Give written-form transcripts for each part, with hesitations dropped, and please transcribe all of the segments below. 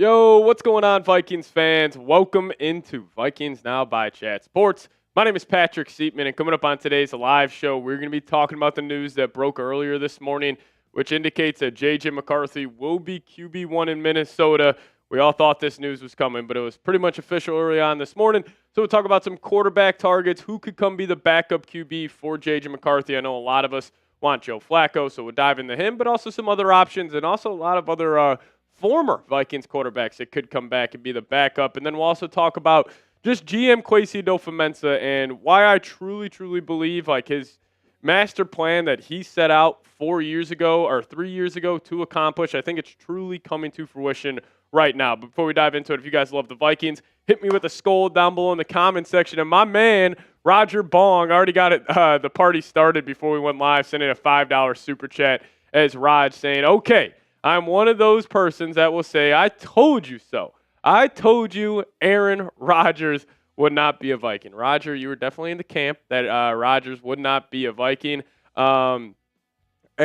Yo, what's going on, Vikings fans? Welcome into Vikings Now by Chat Sports. My name is Patrick Siepman, and coming up on today's live show, we're going to be talking about the news that broke earlier this morning, which indicates that J.J. McCarthy will be QB1 in Minnesota. We all thought this news was coming, but it was pretty much official early on this morning. So we'll talk about some quarterback targets, who could come be the backup QB for J.J. McCarthy. I know a lot of us want Joe Flacco, so we'll dive into him, but also some other options and also a lot of other former Vikings quarterbacks that could come back and be the backup. And then we'll also talk about just GM Kwesi Adofo-Mensah and why I truly believe like his master plan that he set out 4 years ago or 3 years ago to accomplish. I think it's truly coming to fruition right now. But before we dive into it, if you guys love the Vikings, hit me with a skull down below in the comment section. And my man, Roger Bong, already got it, the party started before we went live, sending a $5 super chat as Raj saying, okay, I'm one of those persons that will say, I told you so. I told you Aaron Rodgers would not be a Viking. Roger, you were definitely in the camp that Rodgers would not be a Viking. Hey,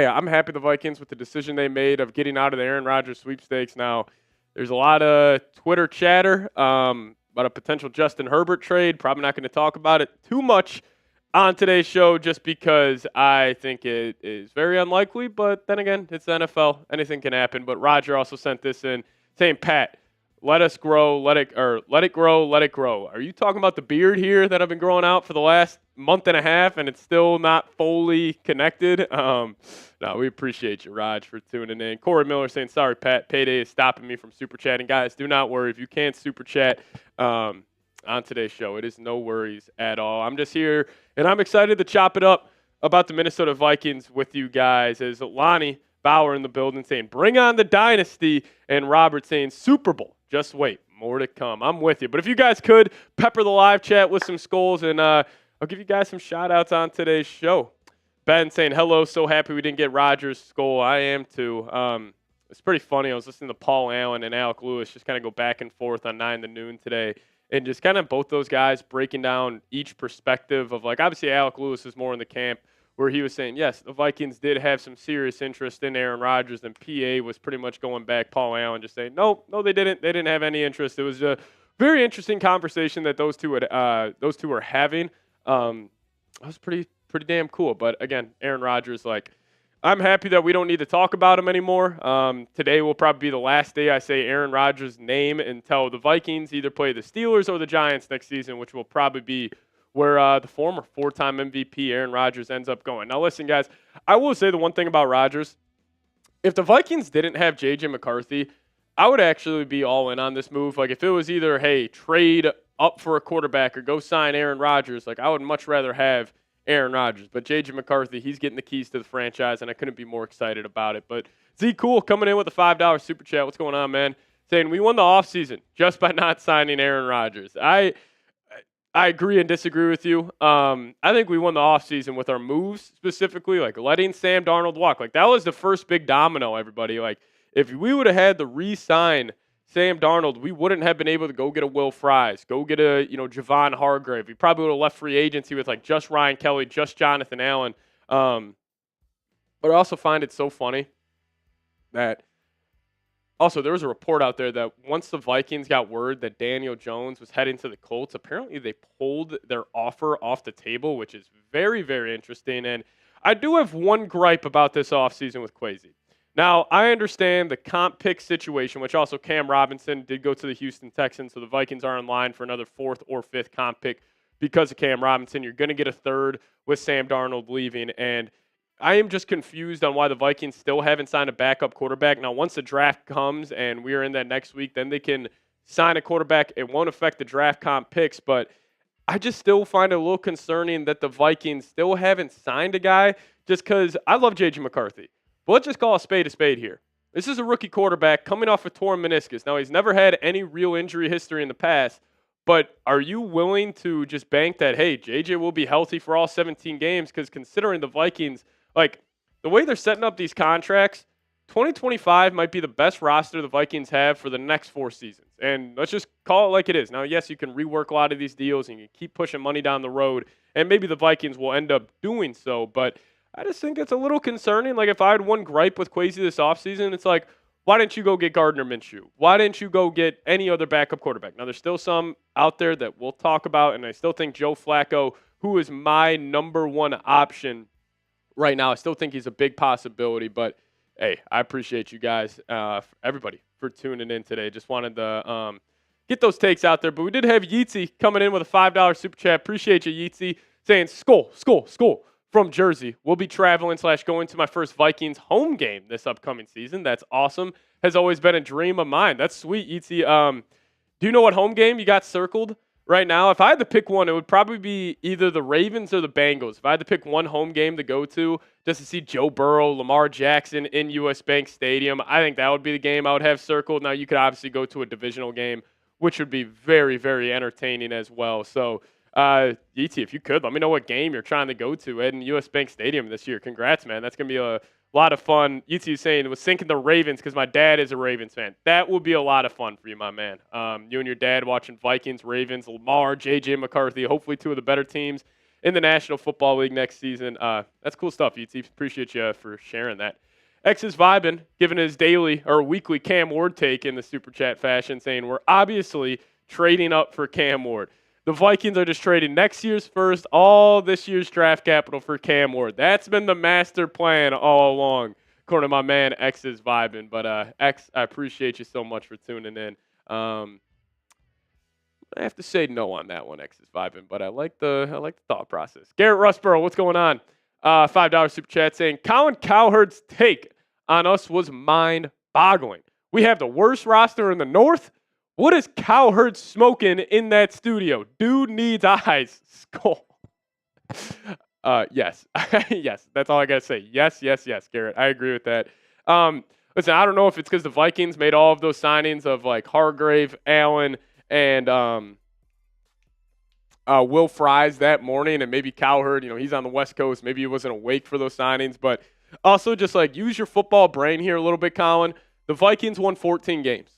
I'm happy the Vikings with the decision they made of getting out of the Aaron Rodgers sweepstakes. Now, there's a lot of Twitter chatter about a potential Justin Herbert trade. Probably not going to talk about it too much on today's show just because I think it is very unlikely, but then again, it's the NFL. Anything can happen. But Roger also sent this in saying, Pat, let us grow, let it grow, let it grow. Are you talking about the beard here that I've been growing out for the last month and a half and it's still not fully connected? No, we appreciate you, Raj, for tuning in. Corey Miller saying, sorry, Pat, payday is stopping me from super chatting. Guys, do not worry. If you can't super chat on today's show, it is no worries at all. I'm just here, and I'm excited to chop it up about the Minnesota Vikings with you guys. As Lonnie Bauer in the building saying, bring on the dynasty, and Robert saying, Super Bowl. Just wait, more to come. I'm with you. But if you guys could, pepper the live chat with some skulls, and I'll give you guys some shout-outs on today's show. Ben saying, hello, so happy we didn't get Rodgers' skull. I am too. It's pretty funny. I was listening to Paul Allen and Alec Lewis just kind of go back and forth on 9 to noon today. And just kind of both those guys breaking down each perspective of, like, obviously Alec Lewis is more in the camp where he was saying, yes, the Vikings did have some serious interest in Aaron Rodgers, and PA was pretty much going back, Paul Allen just saying, no, they didn't. They didn't have any interest. It was a very interesting conversation that those two were having. It was pretty damn cool. But, again, Aaron Rodgers, like, I'm happy that we don't need to talk about him anymore. Today will probably be the last day I say Aaron Rodgers' name until the Vikings either play the Steelers or the Giants next season, which will probably be where the former 4-time MVP Aaron Rodgers ends up going. Now, listen, guys, I will say the one thing about Rodgers. If the Vikings didn't have J.J. McCarthy, I would actually be all in on this move. Like, if it was either, hey, trade up for a quarterback or go sign Aaron Rodgers, like, I would much rather have Aaron Rodgers. But J.J. McCarthy, he's getting the keys to the franchise, and I couldn't be more excited about it. But Z Cool coming in with a $5 super chat. What's going on, man? Saying we won the offseason just by not signing Aaron Rodgers. I agree and disagree with you. I think we won the offseason with our moves, specifically, like letting Sam Darnold walk. Like, that was the first big domino, everybody. Like, if we would have had to re-sign Sam Darnold, we wouldn't have been able to go get a Will Fries, go get a, Javon Hargrave. We probably would have left free agency with, like, just Ryan Kelly, just Jonathan Allen. But I also find it so funny that also there was a report out there that once the Vikings got word that Daniel Jones was heading to the Colts, apparently they pulled their offer off the table, which is very, very interesting. And I do have one gripe about this offseason with Kwesi. Now, I understand the comp pick situation, which also Cam Robinson did go to the Houston Texans, so the Vikings are in line for another 4th or 5th comp pick because of Cam Robinson. You're going to get a 3rd with Sam Darnold leaving, and I am just confused on why the Vikings still haven't signed a backup quarterback. Now, once the draft comes and we are in that next week, then they can sign a quarterback. It won't affect the draft comp picks, but I just still find it a little concerning that the Vikings still haven't signed a guy just because I love J.J. McCarthy. But let's just call a spade here. This is a rookie quarterback coming off a torn meniscus. Now, he's never had any real injury history in the past, but are you willing to just bank that, hey, JJ will be healthy for all 17 games? Because considering the Vikings, like, the way they're setting up these contracts, 2025 might be the best roster the Vikings have for the next 4 seasons. And let's just call it like it is. Now, yes, you can rework a lot of these deals and you keep pushing money down the road, and maybe the Vikings will end up doing so, but I just think it's a little concerning. Like, if I had one gripe with Kwesi this offseason, it's like, why didn't you go get Gardner Minshew? Why didn't you go get any other backup quarterback? Now, there's still some out there that we'll talk about, and I still think Joe Flacco, who is my number one option right now, I still think he's a big possibility. But, hey, I appreciate you guys, everybody, for tuning in today. Just wanted to get those takes out there. But we did have Yeetsy coming in with a $5 super chat. Appreciate you, Yeetsy, saying, "Skull, skull, skull." From Jersey. We'll be traveling / going to my first Vikings home game this upcoming season. That's awesome. Has always been a dream of mine. That's sweet, Yeetsy. Do you know what home game you got circled right now? If I had to pick one, it would probably be either the Ravens or the Bengals. If I had to pick one home game to go to just to see Joe Burrow, Lamar Jackson in US Bank Stadium, I think that would be the game I would have circled. Now, you could obviously go to a divisional game, which would be very, very entertaining as well. So, Yeetsy, if you could, let me know what game you're trying to go to at US Bank Stadium this year. Congrats, man. That's going to be a lot of fun. Yeetsy is saying it was sinking the Ravens because my dad is a Ravens fan. That would be a lot of fun for you, my man. You and your dad watching Vikings, Ravens, Lamar, J.J. McCarthy, hopefully two of the better teams in the National Football League next season. That's cool stuff, Yeetsy. Appreciate you for sharing that. X is vibing, giving his daily or weekly Cam Ward take in the Super Chat fashion, saying we're obviously trading up for Cam Ward. The Vikings are just trading next year's first, all this year's draft capital for Cam Ward. That's been the master plan all along, according to my man X is vibing. But X, I appreciate you so much for tuning in. I have to say no on that one, X is vibing, but I like the thought process. Garrett Rustborough, what's going on? $5 super chat saying Colin Cowherd's take on us was mind-boggling. We have the worst roster in the North. What is Cowherd smoking in that studio? Dude needs eyes. Skull. Yes. Yes. That's all I got to say. Yes, Garrett. I agree with that. Listen, I don't know if it's because the Vikings made all of those signings of like Hargrave, Allen, and Will Fries that morning, and maybe Cowherd, he's on the West Coast. Maybe he wasn't awake for those signings. But also just like use your football brain here a little bit, Colin. The Vikings won 14 games.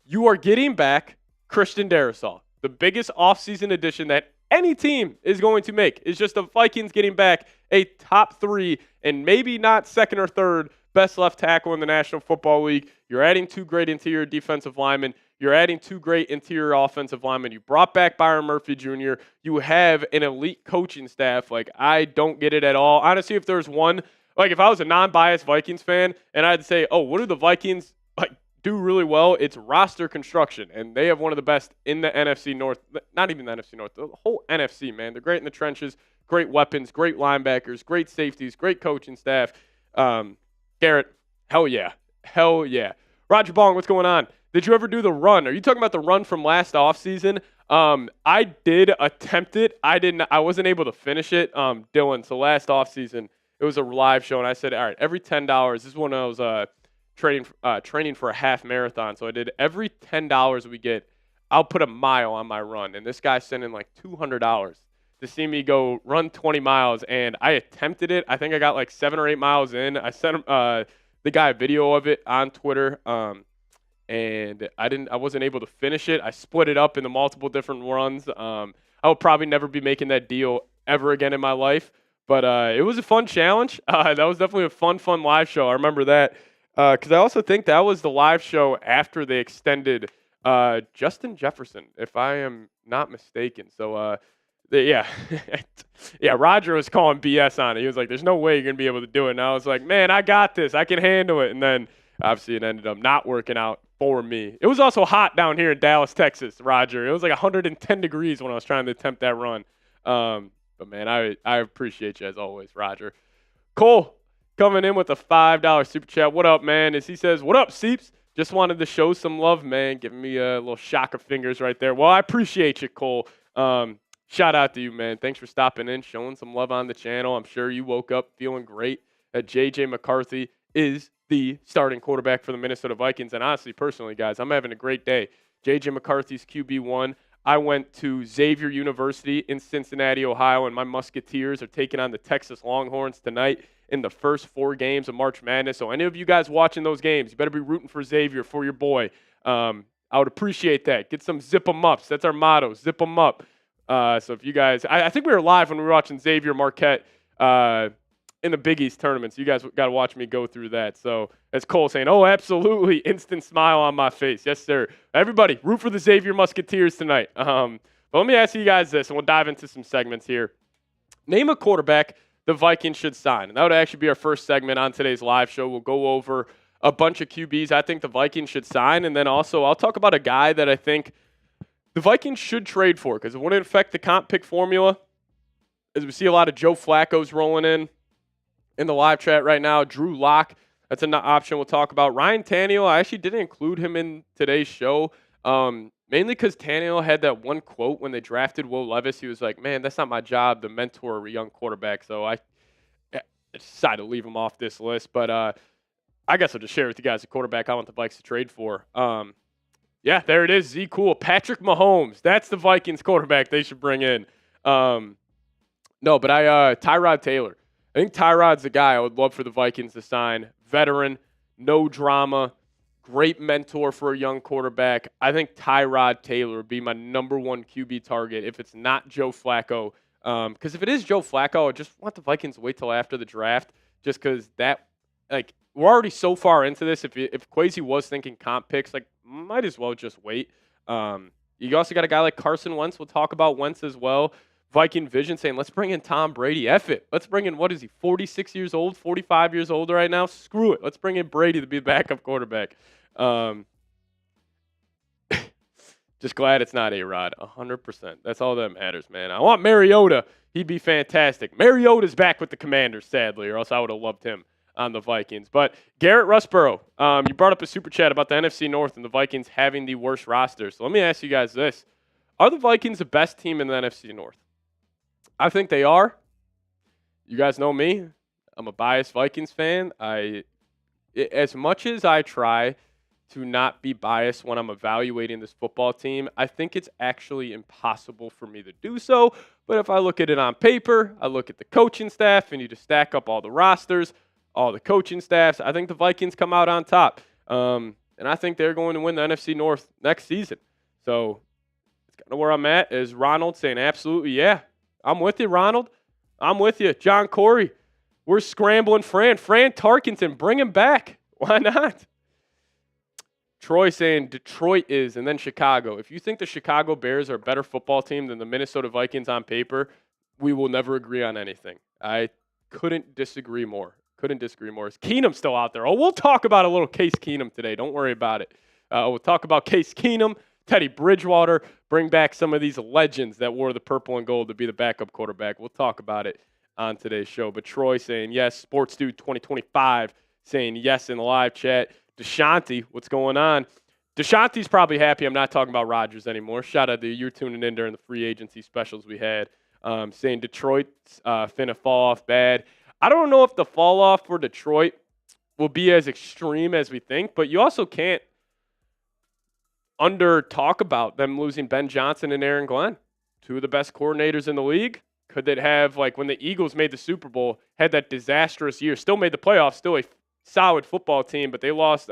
You are getting back Christian Darrisaw, the biggest offseason addition that any team is going to make. It's just the Vikings getting back a top 3 and maybe not second or third best left tackle in the National Football League. You're adding 2 great interior defensive linemen. You're adding 2 great interior offensive linemen. You brought back Byron Murphy Jr. You have an elite coaching staff. Like, I don't get it at all. Honestly, if there's one, like if I was a non-biased Vikings fan and I'd say, oh, what do the Vikings do really well? It's roster construction, and they have one of the best in the NFC North. Not even the NFC North, the whole NFC, man. They're great in the trenches, great weapons, great linebackers, great safeties, great coaching staff. Garrett, hell yeah. Roger Bong, what's going on? Did you ever do the run? Are you talking about the run from last offseason? I did attempt it. I wasn't able to finish it. Dylan, so last offseason, it was a live show, and I said, all right, every $10, this is when I was training for a half marathon. So I did every $10 we get, I'll put a mile on my run. And this guy sent in like $200 to see me go run 20 miles. And I attempted it. I think I got like 7 or 8 miles in. I sent him, the guy a video of it on Twitter. And I wasn't able to finish it. I split it up into multiple different runs. I will probably never be making that deal ever again in my life. But it was a fun challenge. That was definitely a fun live show. I remember that. Because I also think that was the live show after they extended Justin Jefferson, if I am not mistaken. So, yeah, Roger was calling BS on it. He was like, there's no way you're going to be able to do it. And I was like, man, I got this. I can handle it. And then, obviously, it ended up not working out for me. It was also hot down here in Dallas, Texas, Roger. It was like 110 degrees when I was trying to attempt that run. But, man, I appreciate you as always, Roger. Cole coming in with a $5 super chat. What up, man? As he says, what up, Seeps? Just wanted to show some love, man. Giving me a little shock of fingers right there. Well, I appreciate you, Cole. Shout out to you, man. Thanks for stopping in, showing some love on the channel. I'm sure you woke up feeling great that J.J. McCarthy is the starting quarterback for the Minnesota Vikings. And honestly, personally, guys, I'm having a great day. J.J. McCarthy's QB1. I went to Xavier University in Cincinnati, Ohio, and my Musketeers are taking on the Texas Longhorns tonight in the first 4 games of March Madness. So any of you guys watching those games, you better be rooting for Xavier, for your boy. I would appreciate that. Get some zip 'em ups. That's our motto, zip 'em up. So if you guys, I think we were live when we were watching Xavier Marquette in the Big East tournaments. You guys got to watch me go through that. So as Cole saying, oh, absolutely, instant smile on my face. Yes, sir. Everybody, root for the Xavier Musketeers tonight. But let me ask you guys this, and we'll dive into some segments here. Name a quarterback the Vikings should sign. And that would actually be our first segment on today's live show. We'll go over a bunch of QBs I think the Vikings should sign, and then also I'll talk about a guy that I think the Vikings should trade for because it wouldn't affect the comp pick formula. As we see a lot of Joe Flacco's rolling in the live chat right now. Drew Lock, that's an option we'll talk about. Ryan Tannehill, I actually didn't include him in today's show, mainly because Tannehill had that one quote when they drafted Will Levis. He was like, man, that's not my job to mentor a young quarterback. So I decided to leave him off this list. But I guess I'll just share with you guys the quarterback I want the Vikes to trade for. Yeah, there it is. Z Cool. Patrick Mahomes. That's the Vikings quarterback they should bring in. No, but Tyrod Taylor. I think Tyrod's the guy I would love for the Vikings to sign. Veteran, no drama, great mentor for a young quarterback. I think Tyrod Taylor would be my number one QB target if it's not Joe Flacco. Because if it is Joe Flacco, I just want the Vikings to wait till after the draft just because that, like, we're already so far into this. If Kwesi was thinking comp picks, like, might as well just wait. You also got a guy like Carson Wentz. We'll talk about Wentz as well. Viking Vision saying, let's bring in Tom Brady. F it. Let's bring in, what is he, 46 years old, 45 years old right now? Screw it. Let's bring in Brady to be the backup quarterback. Just glad it's not A-Rod. 100%. That's all that matters, man. I want Mariota. He'd be fantastic. Mariota's back with the Commanders, sadly, or else I would have loved him on the Vikings. But Garrett Russborough, you brought up a super chat about the NFC North and the Vikings having the worst roster. So let me ask you guys this. Are the Vikings the best team in the NFC North? I think they are. You guys know me. I'm a biased Vikings fan. As much as I try to not be biased when I'm evaluating this football team, I think it's actually impossible for me to do so. But if I look at it on paper, I look at the coaching staff, and you just stack up all the rosters, all the coaching staffs, I think the Vikings come out on top. And I think they're going to win the NFC North next season. So it's kind of where I'm at. Is Ronald saying, absolutely, yeah. I'm with you, Ronald. I'm with you. John Corey, we're scrambling Fran Tarkenton, bring him back. Why not? Troy saying Detroit is, and then Chicago. If you think the Chicago Bears are a better football team than the Minnesota Vikings on paper, we will never agree on anything. I couldn't disagree more. Is Keenum still out there? Oh, we'll talk about a little Case Keenum today. Don't worry about it. We'll talk about Case Keenum, Teddy Bridgewater, bring back some of these legends that wore the purple and gold to be the backup quarterback. We'll talk about it on today's show. But Troy saying yes, Sports Dude 2025 saying yes in the live chat. Deshanti, what's going on? Deshanti's probably happy I'm not talking about Rodgers anymore. Shout out to you tuning in during the free agency specials we had. Saying Detroit's finna fall off bad. I don't know if the fall off for Detroit will be as extreme as we think, but you also can't talk about them losing Ben Johnson and Aaron Glenn, two of the best coordinators in the league. Could they have, like when the Eagles made the Super Bowl, had that disastrous year, still made the playoffs, still a solid football team, but they lost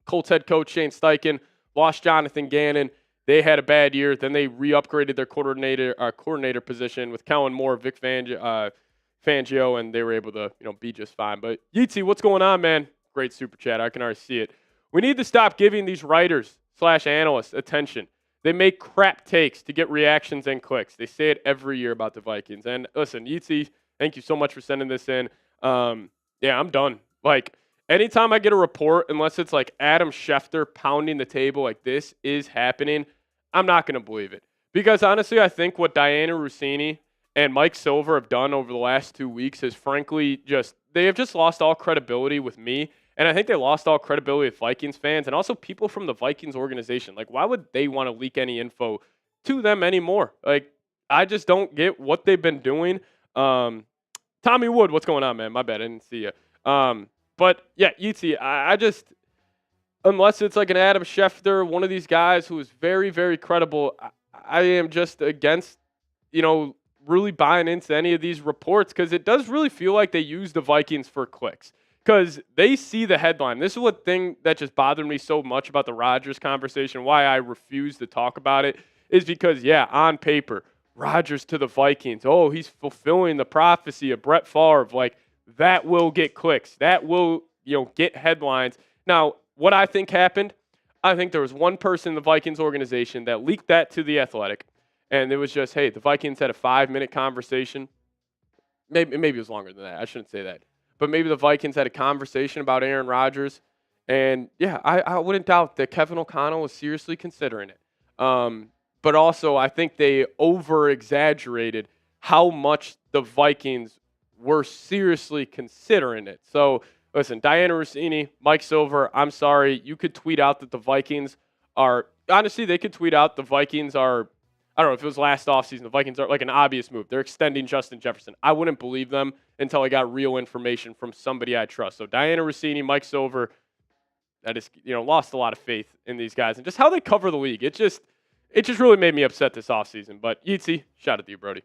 Colts head coach Shane Steichen, lost Jonathan Gannon. They had a bad year. Then they re-upgraded their coordinator position with Kellen Moore, Vic Fangio, and they were able to be just fine. But Yeezy, what's going on, man? Great super chat. I can already see it. We need to stop giving these writers/analysts attention. They make crap takes to get reactions and clicks. They say it every year about the Vikings. And listen, Yeezy, thank you so much for sending this in. Yeah, I'm done. Like, anytime I get a report, unless it's like Adam Schefter pounding the table like this is happening, I'm not going to believe it. Because honestly, I think what Diana Rossini and Mike Silver have done over the last 2 weeks is frankly they have just lost all credibility with me. And I think they lost all credibility with Vikings fans and also people from the Vikings organization. Like, why would they want to leak any info to them anymore? Like, I just don't get what they've been doing. Tommy Wood, what's going on, man? My bad, I didn't see you. But, yeah, Yeezy, I just, unless it's like an Adam Schefter, one of these guys who is very, very credible, I am just against, really buying into any of these reports because it does really feel like they use the Vikings for clicks. Because they see the headline. This is what thing that just bothered me so much about the Rodgers conversation, why I refuse to talk about it, is because, yeah, on paper, Rodgers to the Vikings. Oh, he's fulfilling the prophecy of Brett Favre. Like, that will get clicks. That will, get headlines. Now, what I think happened, I think there was one person in the Vikings organization that leaked that to The Athletic. And it was just, hey, the Vikings had a 5-minute conversation. Maybe it was longer than that. I shouldn't say that. But maybe the Vikings had a conversation about Aaron Rodgers. And, yeah, I wouldn't doubt that Kevin O'Connell was seriously considering it. But also, I think they over-exaggerated how much the Vikings were seriously considering it. So, listen, Diana Rossini, Mike Silver, I'm sorry. You could tweet out that the Vikings are – honestly, they could tweet out the Vikings are – I don't know if it was last offseason. The Vikings are like an obvious move. They're extending Justin Jefferson. I wouldn't believe them until I got real information from somebody I trust. So, Diana Rossini, Mike Silver, that is, lost a lot of faith in these guys. And just how they cover the league. It just really made me upset this offseason. But, Yeatsy, shout out to you, Brody.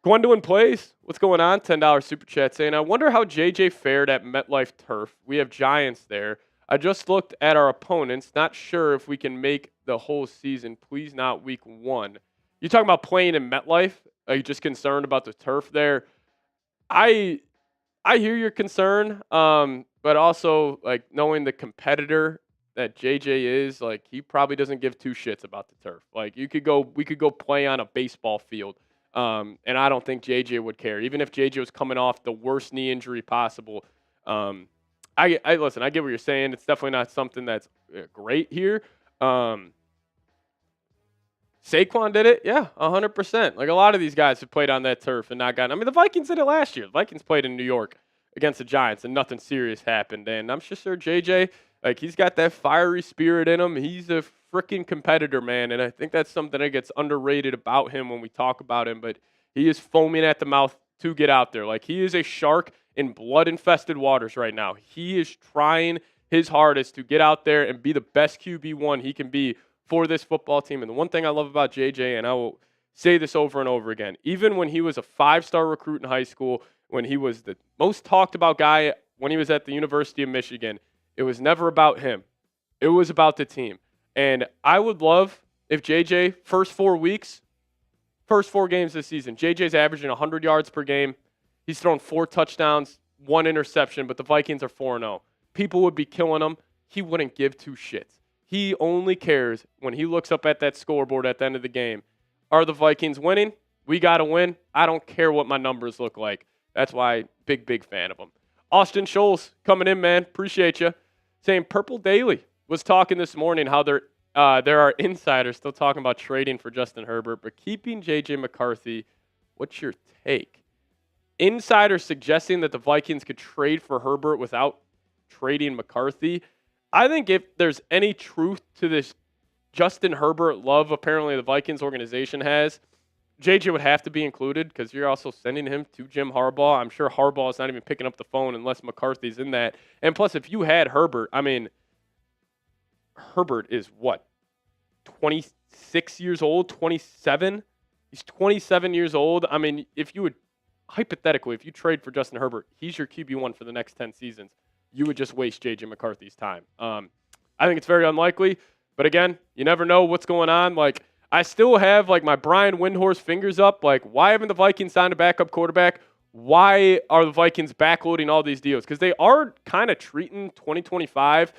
Gwendolyn Plays, what's going on? $10 super chat saying, I wonder how JJ fared at MetLife Turf. We have Giants there. I just looked at our opponents. Not sure if we can make the whole season. Please not week 1. You talking about playing in MetLife? Are you just concerned about the turf there? I hear your concern, but also, like, knowing the competitor that JJ is, like, he probably doesn't give two shits about the turf. Like, we could go play on a baseball field, and I don't think JJ would care. Even if JJ was coming off the worst knee injury possible, listen, I get what you're saying. It's definitely not something that's great here. Saquon did it, yeah, 100%. Like, a lot of these guys have played on that turf and not gotten. I mean, the Vikings did it last year. The Vikings played in New York against the Giants, and nothing serious happened. And I'm just sure JJ, like, he's got that fiery spirit in him. He's a freaking competitor, man, and I think that's something that gets underrated about him when we talk about him. But he is foaming at the mouth to get out there. Like, he is a shark in blood-infested waters right now. He is trying his hardest to get out there and be the best QB1 he can be for this football team. And the one thing I love about JJ, and I will say this over and over again, even when he was a 5-star recruit in high school, when he was the most talked about guy when he was at the University of Michigan, it was never about him. It was about the team. And I would love if JJ, first 4 games this season, JJ's averaging 100 yards per game. He's thrown 4 touchdowns, 1 interception, but the Vikings are 4-0. People would be killing him. He wouldn't give two shits. He only cares when he looks up at that scoreboard at the end of the game. Are the Vikings winning? We got to win. I don't care what my numbers look like. That's why big fan of him. Austin Scholes coming in, man. Appreciate you. Saying Purple Daily was talking this morning how there are insiders still talking about trading for Justin Herbert, but keeping J.J. McCarthy. What's your take? Insiders suggesting that the Vikings could trade for Herbert without trading McCarthy. I think if there's any truth to this Justin Herbert love apparently the Vikings organization has, JJ would have to be included because you're also sending him to Jim Harbaugh. I'm sure Harbaugh is not even picking up the phone unless McCarthy's in that. And plus, if you had Herbert, I mean, Herbert is what, 26 years old, 27? He's 27 years old. I mean, if you would, hypothetically, if you trade for Justin Herbert, he's your QB1 for the next 10 seasons. You would just waste J.J. McCarthy's time. I think it's very unlikely. But again, you never know what's going on. Like, I still have, like, my Brian Windhorst fingers up. Like, why haven't the Vikings signed a backup quarterback? Why are the Vikings backloading all these deals? Because they are kind of treating 2025.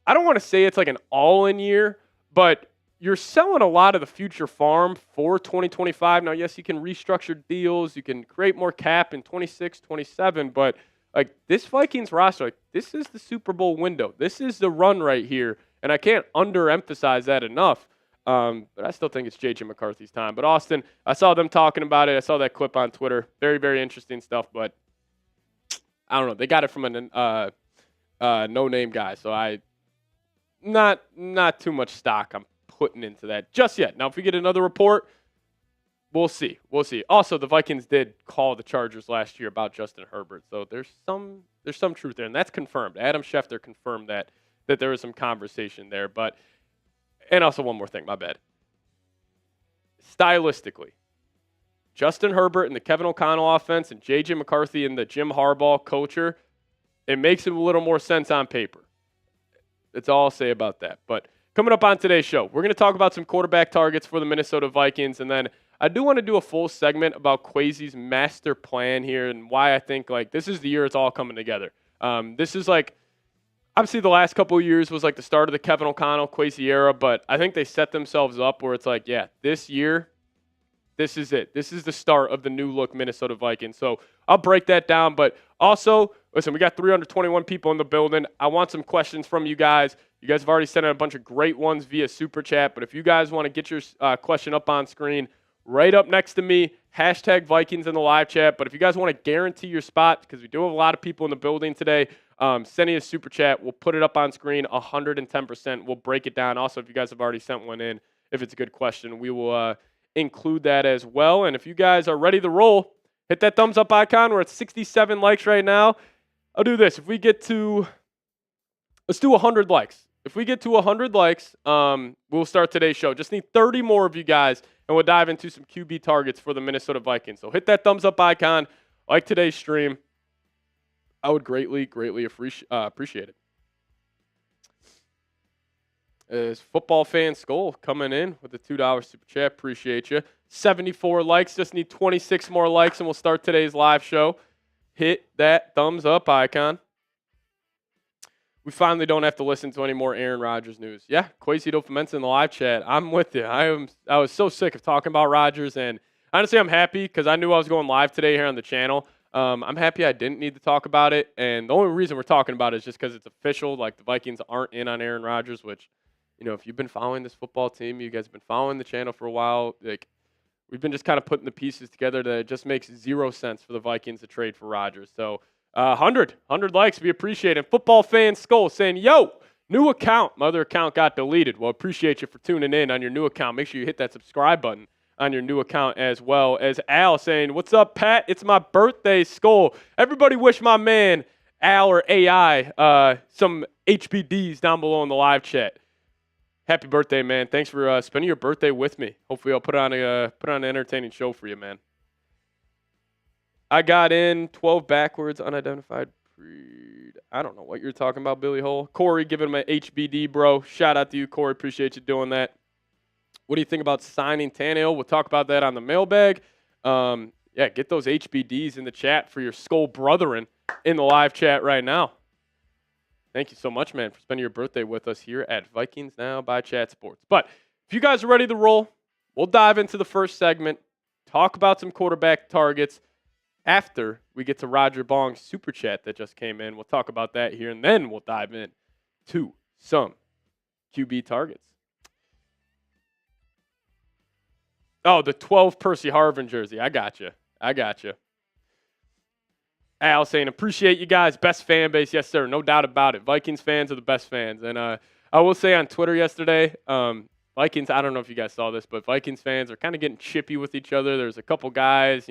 I don't want to say it's like an all-in year, but you're selling a lot of the future farm for 2025. Now, yes, you can restructure deals. You can create more cap in 26, 27, but like, this Vikings roster, like, this is the Super Bowl window. This is the run right here, and I can't underemphasize that enough. But I still think it's J.J. McCarthy's time. But Austin, I saw them talking about it. I saw that clip on Twitter. Very, very interesting stuff. But I don't know. They got it from a no-name guy, so I not too much stock I'm putting into that just yet. Now, if we get another report, we'll see. Also, the Vikings did call the Chargers last year about Justin Herbert, so there's some truth there, and that's confirmed. Adam Schefter confirmed that there was some conversation there. But, and also one more thing, my bad. Stylistically, Justin Herbert and the Kevin O'Connell offense and J.J. McCarthy and the Jim Harbaugh culture, it makes it a little more sense on paper. That's all I'll say about that. But coming up on today's show, we're going to talk about some quarterback targets for the Minnesota Vikings, and then I do want to do a full segment about Kwesi's master plan here and why I think like this is the year it's all coming together. This is like obviously the last couple of years was like the start of the Kevin O'Connell, Kwesi era, but I think they set themselves up where it's like, yeah, this year, this is it. This is the start of the new look Minnesota Vikings. So I'll break that down, but also, listen, we got 321 people in the building. I want some questions from you guys. You guys have already sent in a bunch of great ones via Super Chat, but if you guys want to get your question up on screen, right up next to me, hashtag Vikings in the live chat. But if you guys want to guarantee your spot, because we do have a lot of people in the building today, send me a Super Chat. We'll put it up on screen 110%. We'll break it down. Also, if you guys have already sent one in, if it's a good question, we will include that as well. And if you guys are ready to roll, hit that thumbs up icon. We're at 67 likes right now. I'll do this. If we get to, let's do 100 likes. If we get to 100 likes, we'll start today's show. Just need 30 more of you guys, and we'll dive into some QB targets for the Minnesota Vikings. So hit that thumbs up icon, like today's stream. I would greatly appreciate it. Is Football Fan Skull coming in with a $2 Super Chat. Appreciate you. 74 likes. Just need 26 more likes, and we'll start today's live show. Hit that thumbs up icon. We finally don't have to listen to any more Aaron Rodgers news. Yeah, Kwesi Adofo-Mensah in the live chat. I'm with you. I was so sick of talking about Rodgers, and honestly, I'm happy because I knew I was going live today here on the channel. I'm happy I didn't need to talk about it, and the only reason we're talking about it is just because it's official. Like, the Vikings aren't in on Aaron Rodgers, which, you know, if you've been following this football team, you guys have been following the channel for a while, like, we've been just kind of putting the pieces together that it just makes zero sense for the Vikings to trade for Rodgers. So, 100 likes, we appreciate it. Football Fan Skull saying, yo, new account. My other account got deleted. Well, appreciate you for tuning in on your new account. Make sure you hit that subscribe button on your new account, as well as Al saying, what's up, Pat? It's my birthday, Skull. Everybody wish my man, Al or AI, some HBDs down below in the live chat. Happy birthday, man. Thanks for spending your birthday with me. Hopefully I'll put on an entertaining show for you, man. I got in 12 backwards, unidentified breed. I don't know what you're talking about, Billy Hole. Corey giving him an HBD, bro. Shout out to you, Corey. Appreciate you doing that. What do you think about signing Tannehill? We'll talk about that on the mailbag. Yeah, get those HBDs in the chat for your Skull brethren in the live chat right now. Thank you so much, man, for spending your birthday with us here at Vikings Now by Chat Sports. But if you guys are ready to roll, we'll dive into the first segment, talk about some quarterback targets. After we get to Roger Bong's Super Chat that just came in, we'll talk about that here, and then we'll dive in to some QB targets. Oh, the 12 Percy Harvin jersey. I got you. Al saying, appreciate you guys. Best fan base. Yes, sir. No doubt about it. Vikings fans are the best fans. And I will say on Twitter yesterday, Vikings, I don't know if you guys saw this, but Vikings fans are kind of getting chippy with each other. There's a couple guys,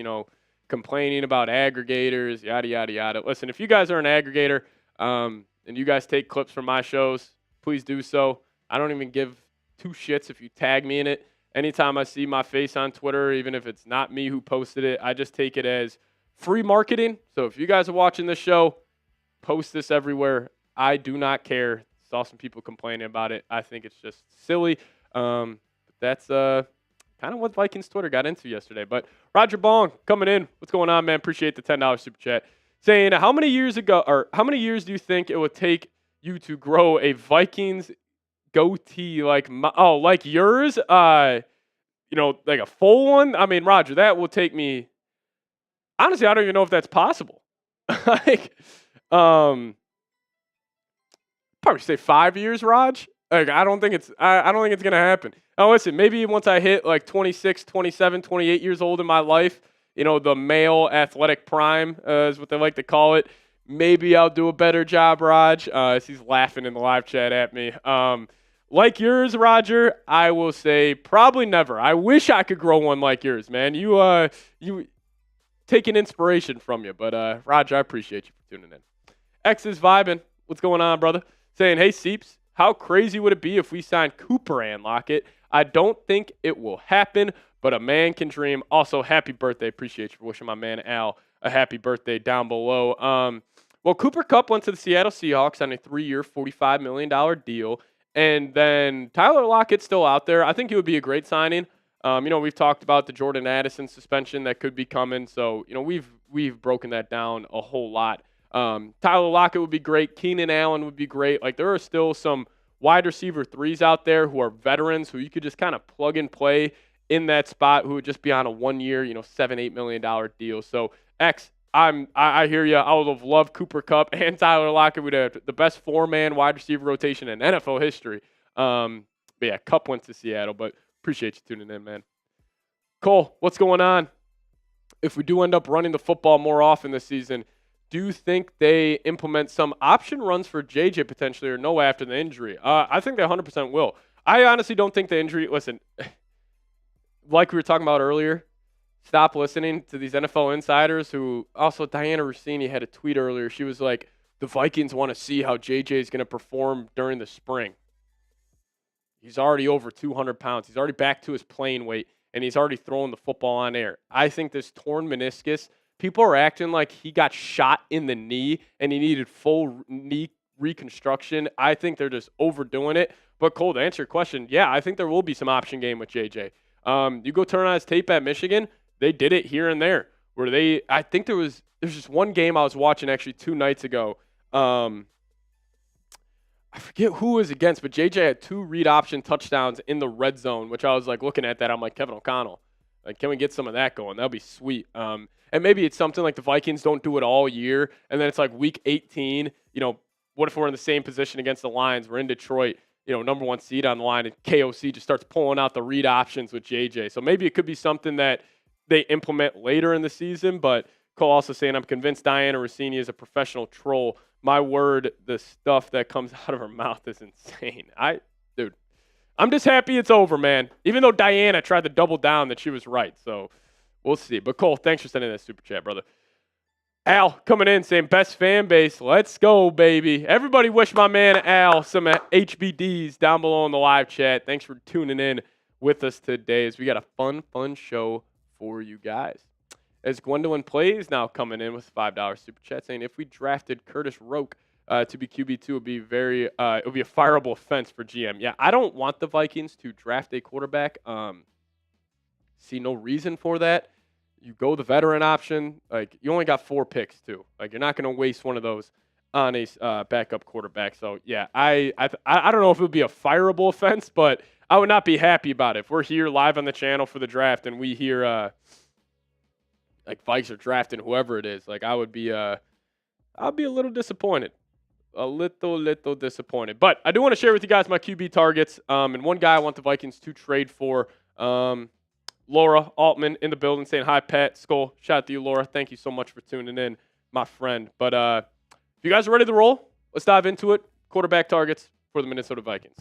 complaining about aggregators, yada, yada, yada. Listen, if you guys are an aggregator and you guys take clips from my shows, please do so. I don't even give two shits if you tag me in it. Anytime I see my face on Twitter, even if it's not me who posted it, I just take it as free marketing. So if you guys are watching this show, post this everywhere. I do not care. Saw some people complaining about it. I think it's just silly. That's kind of what Vikings Twitter got into yesterday. But Roger Bong coming in. What's going on, man? Appreciate the $10 super chat. Saying, how many years do you think it would take you to grow a Vikings goatee like yours? Like a full one? I mean, Roger, that will take me. Honestly, I don't even know if that's possible. Probably say 5 years, Raj. Like, I don't think it's gonna happen. Now, listen, maybe once I hit like 26, 27, 28 years old in my life, the male athletic prime is what they like to call it. Maybe I'll do a better job, Raj. He's laughing in the live chat at me. Like yours, Roger, I will say probably never. I wish I could grow one like yours, man. You taking inspiration from you, but Roger, I appreciate you for tuning in. X is vibing. What's going on, brother? Saying, hey, Seeps, how crazy would it be if we signed Cooper and Lockett? I don't think it will happen, but a man can dream. Also, happy birthday. Appreciate you for wishing my man Al a happy birthday down below. Well, Cooper Kupp went to the Seattle Seahawks on a 3-year, $45 million deal, And then Tyler Lockett's still out there. I think he would be a great signing. We've talked about the Jordan Addison suspension that could be coming. So, we've broken that down a whole lot. Tyler Lockett would be great. Keenan Allen would be great. Like, there are still some wide receiver threes out there who are veterans who you could just kind of plug and play in that spot who would just be on a 1 year, $7-8 million deal. So, I hear you. I would have loved Cooper Kupp and Tyler Lockett. We'd have the best 4-man wide receiver rotation in NFL history. But yeah, Kupp went to Seattle, but appreciate you tuning in, man. Cole, what's going on? If we do end up running the football more often this season, do you think they implement some option runs for JJ potentially or no after the injury? I think they 100% will. I honestly don't think the injury – listen, like we were talking about earlier, stop listening to these NFL insiders who – also, Diana Rossini had a tweet earlier. She was like, the Vikings want to see how JJ is going to perform during the spring. He's already over 200 pounds. He's already back to his playing weight, and he's already throwing the football on air. I think this torn meniscus – people are acting like he got shot in the knee and he needed full knee reconstruction. I think they're just overdoing it. But, Cole, to answer your question, yeah, I think there will be some option game with JJ. You go turn on his tape at Michigan, they did it here and there. I think there's just one game I was watching actually 2 nights ago. I forget who it was against, but JJ had 2 read option touchdowns in the red zone, which I was like looking at that. I'm like, Kevin O'Connell, like, can we get some of that going? That'll be sweet. And maybe it's something like the Vikings don't do it all year, and then it's like week 18. What if we're in the same position against the Lions? We're in Detroit, number 1 seed on the line, and KOC just starts pulling out the read options with JJ. So maybe it could be something that they implement later in the season. But Cole also saying, I'm convinced Diana Rossini is a professional troll. My word, the stuff that comes out of her mouth is insane. Dude, I'm just happy it's over, man. Even though Diana tried to double down that she was right. So we'll see. But Cole, thanks for sending that super chat, brother. Al coming in saying best fan base. Let's go, baby. Everybody wish my man Al some HBDs down below in the live chat. Thanks for tuning in with us today as we got a fun show for you guys. As Gwendolyn Plays now coming in with $5 super chat saying if we drafted Curtis Roke to be QB2, it would be a fireable offense for GM. Yeah, I don't want the Vikings to draft a quarterback. See no reason for that. You go the veteran option. Like, you only got 4 picks too. Like, you're not going to waste one of those on a backup quarterback. So yeah, I don't know if it would be a fireable offense, but I would not be happy about it. If we're here live on the channel for the draft and we hear like Vikes are drafting whoever it is, like I'll be a little disappointed. A little disappointed. But I do want to share with you guys my QB targets. And one guy I want the Vikings to trade for. Laura Altman in the building saying, hi, Pat, Skull. Shout out to you, Laura. Thank you so much for tuning in, my friend. But if you guys are ready to roll, let's dive into it. Quarterback targets for the Minnesota Vikings.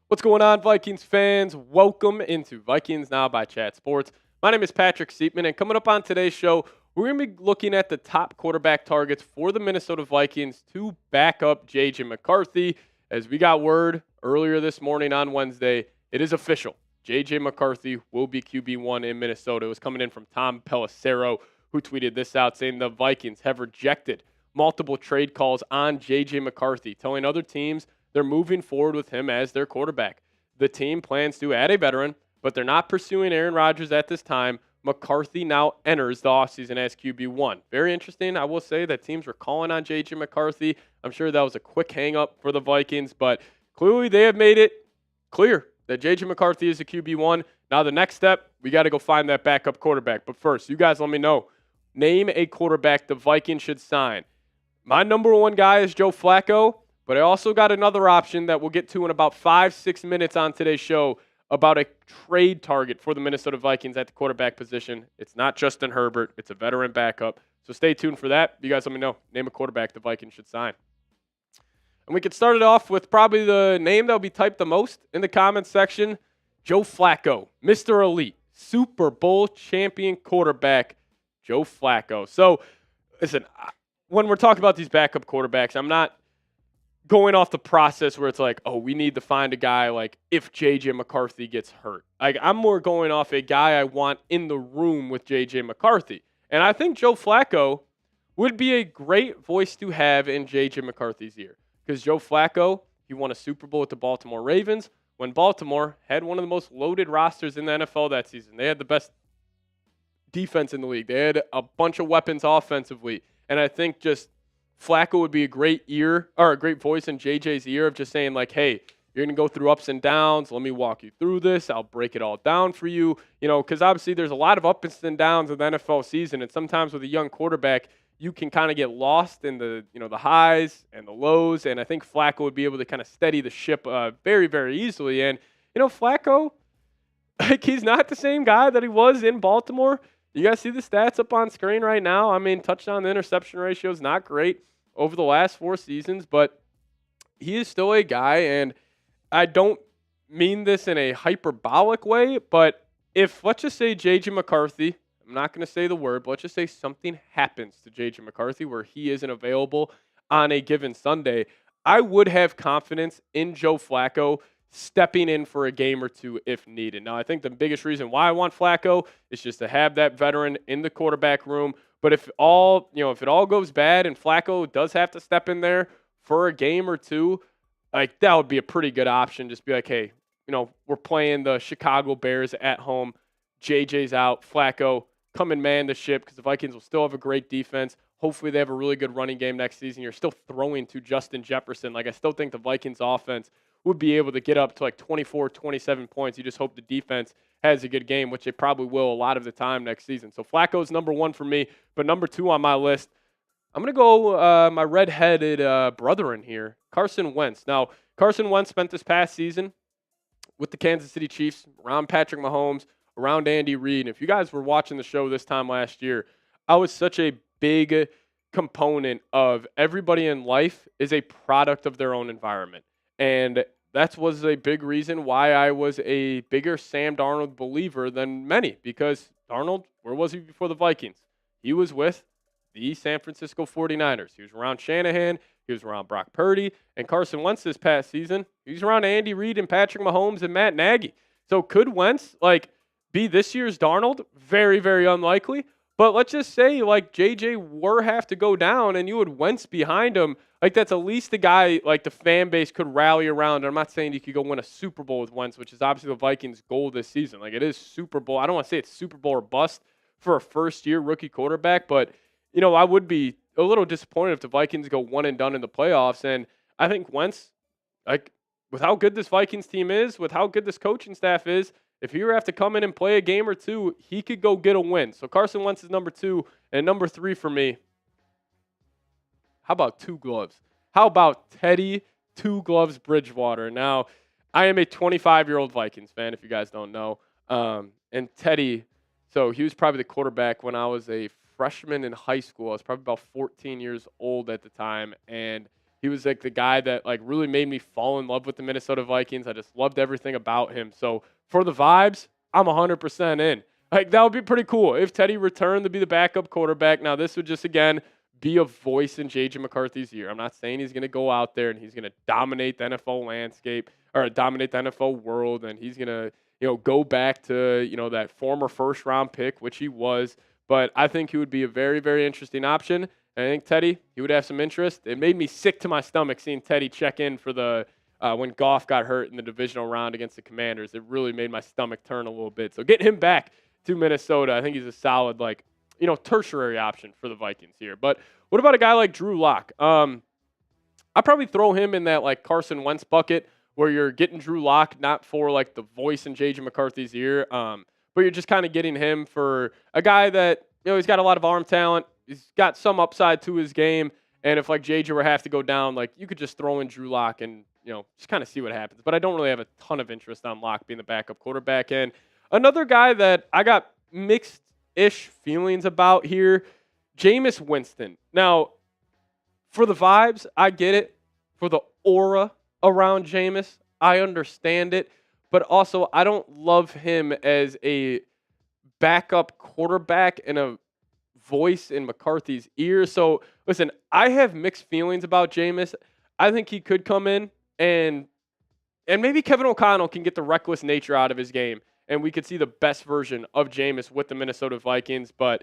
What's going on, Vikings fans? Welcome into Vikings Now by Chat Sports. My name is Patrick Siepman, and coming up on today's show, we're going to be looking at the top quarterback targets for the Minnesota Vikings to back up J.J. McCarthy. As we got word earlier this morning on Wednesday, it is official. J.J. McCarthy will be QB1 in Minnesota. It was coming in from Tom Pelissero, who tweeted this out, saying the Vikings have rejected multiple trade calls on J.J. McCarthy, telling other teams they're moving forward with him as their quarterback. The team plans to add a veteran, but they're not pursuing Aaron Rodgers at this time. McCarthy now enters the offseason as QB1. Very interesting. I will say that teams were calling on J.J. McCarthy. I'm sure that was a quick hang-up for the Vikings, but clearly they have made it clear that J.J. McCarthy is a QB1. Now the next step, we got to go find that backup quarterback. But first, you guys let me know. Name a quarterback the Vikings should sign. My number one guy is Joe Flacco, but I also got another option that we'll get to in about 5-6 minutes on today's show about a trade target for the Minnesota Vikings at the quarterback position. It's not Justin Herbert. It's a veteran backup. So stay tuned for that. You guys let me know. Name a quarterback the Vikings should sign. And we could start it off with probably the name that will be typed the most in the comments section, Joe Flacco, Mr. Elite, Super Bowl champion quarterback, Joe Flacco. So, listen, when we're talking about these backup quarterbacks, I'm not going off the process where it's like, oh, we need to find a guy like if J.J. McCarthy gets hurt. Like, I'm more going off a guy I want in the room with J.J. McCarthy. And I think Joe Flacco would be a great voice to have in J.J. McCarthy's ear. Because Joe Flacco, he won a Super Bowl with the Baltimore Ravens when Baltimore had one of the most loaded rosters in the NFL that season. They had the best defense in the league. They had a bunch of weapons offensively. And I think just Flacco would be a great ear or a great voice in JJ's ear of just saying like, hey, you're going to go through ups and downs. Let me walk you through this. I'll break it all down for you. You know, because obviously there's a lot of ups and downs in the NFL season. And sometimes with a young quarterback, you can kind of get lost in the, the highs and the lows. And I think Flacco would be able to kind of steady the ship very, very easily. And, Flacco, like, he's not the same guy that he was in Baltimore. You guys see the stats up on screen right now? I mean, touchdown to interception ratio is not great over the last 4 seasons, but he is still a guy, and I don't mean this in a hyperbolic way, but if, let's just say J.J. McCarthy, I'm not going to say the word, but let's just say something happens to J.J. McCarthy where he isn't available on a given Sunday, I would have confidence in Joe Flacco stepping in for a game or two if needed. Now, I think the biggest reason why I want Flacco is just to have that veteran in the quarterback room. But if it all goes bad and Flacco does have to step in there for a game or two, like that would be a pretty good option. Just be like, hey, we're playing the Chicago Bears at home. JJ's out. Flacco, come and man the ship because the Vikings will still have a great defense. Hopefully they have a really good running game next season. You're still throwing to Justin Jefferson. Like, I still think the Vikings offense would be able to get up to like 24, 27 points. You just hope the defense has a good game, which they probably will a lot of the time next season. So Flacco's number 1 for me, but number 2 on my list, I'm going to go my red-headed brother in here, Carson Wentz. Now, Carson Wentz spent this past season with the Kansas City Chiefs, around Patrick Mahomes, around Andy Reid. And if you guys were watching the show this time last year, I was such a big component of everybody in life is a product of their own environment. And that was a big reason why I was a bigger Sam Darnold believer than many, because Darnold, where was he before the Vikings? He was with the San Francisco 49ers. He was around Shanahan. He was around Brock Purdy. And Carson Wentz this past season, he was around Andy Reid and Patrick Mahomes and Matt Nagy. So could Wentz, be this year's Darnold? Very, very unlikely. But let's just say, JJ were have to go down and you would Wentz behind him. That's at least the guy, the fan base could rally around. And I'm not saying you could go win a Super Bowl with Wentz, which is obviously the Vikings' goal this season. It is Super Bowl. I don't want to say it's Super Bowl or bust for a first-year rookie quarterback, but, I would be a little disappointed if the Vikings go one and done in the playoffs. And I think Wentz, with how good this Vikings team is, with how good this coaching staff is, if he were to have to come in and play a game or two, he could go get a win. So Carson Wentz is number 2, and number 3 for me. How about 2 gloves? How about Teddy 2 gloves Bridgewater? Now, I am a 25-year-old Vikings fan, if you guys don't know. And Teddy, so he was probably the quarterback when I was a freshman in high school. I was probably about 14 years old at the time, and he was the guy that really made me fall in love with the Minnesota Vikings. I just loved everything about him. So for the vibes, I'm 100% in. That would be pretty cool if Teddy returned to be the backup quarterback. Now, this would just, again, be a voice in J.J. McCarthy's ear. I'm not saying he's going to go out there and he's going to dominate the NFL landscape or dominate the NFL world, and he's going to, go back to, that former first-round pick, which he was. But I think he would be a very, very interesting option. And I think Teddy, he would have some interest. It made me sick to my stomach seeing Teddy check in for the when Goff got hurt in the divisional round against the Commanders. It really made my stomach turn a little bit. So getting him back to Minnesota, I think he's a solid, tertiary option for the Vikings here. But what about a guy like Drew Lock? I'd probably throw him in that, Carson Wentz bucket where you're getting Drew Lock not for, the voice in J.J. McCarthy's ear, but you're just kind of getting him for a guy that, he's got a lot of arm talent. He's got some upside to his game. And if, J.J. were have to go down, you could just throw in Drew Lock and, just kind of see what happens. But I don't really have a ton of interest on Lock being the backup quarterback. And another guy that I got mixed-ish feelings about here, Jameis Winston. Now, for the vibes, I get it. For the aura around Jameis, I understand it. But also, I don't love him as a backup quarterback and a voice in McCarthy's ear. So, listen, I have mixed feelings about Jameis. I think he could come in and maybe Kevin O'Connell can get the reckless nature out of his game, and we could see the best version of Jameis with the Minnesota Vikings. But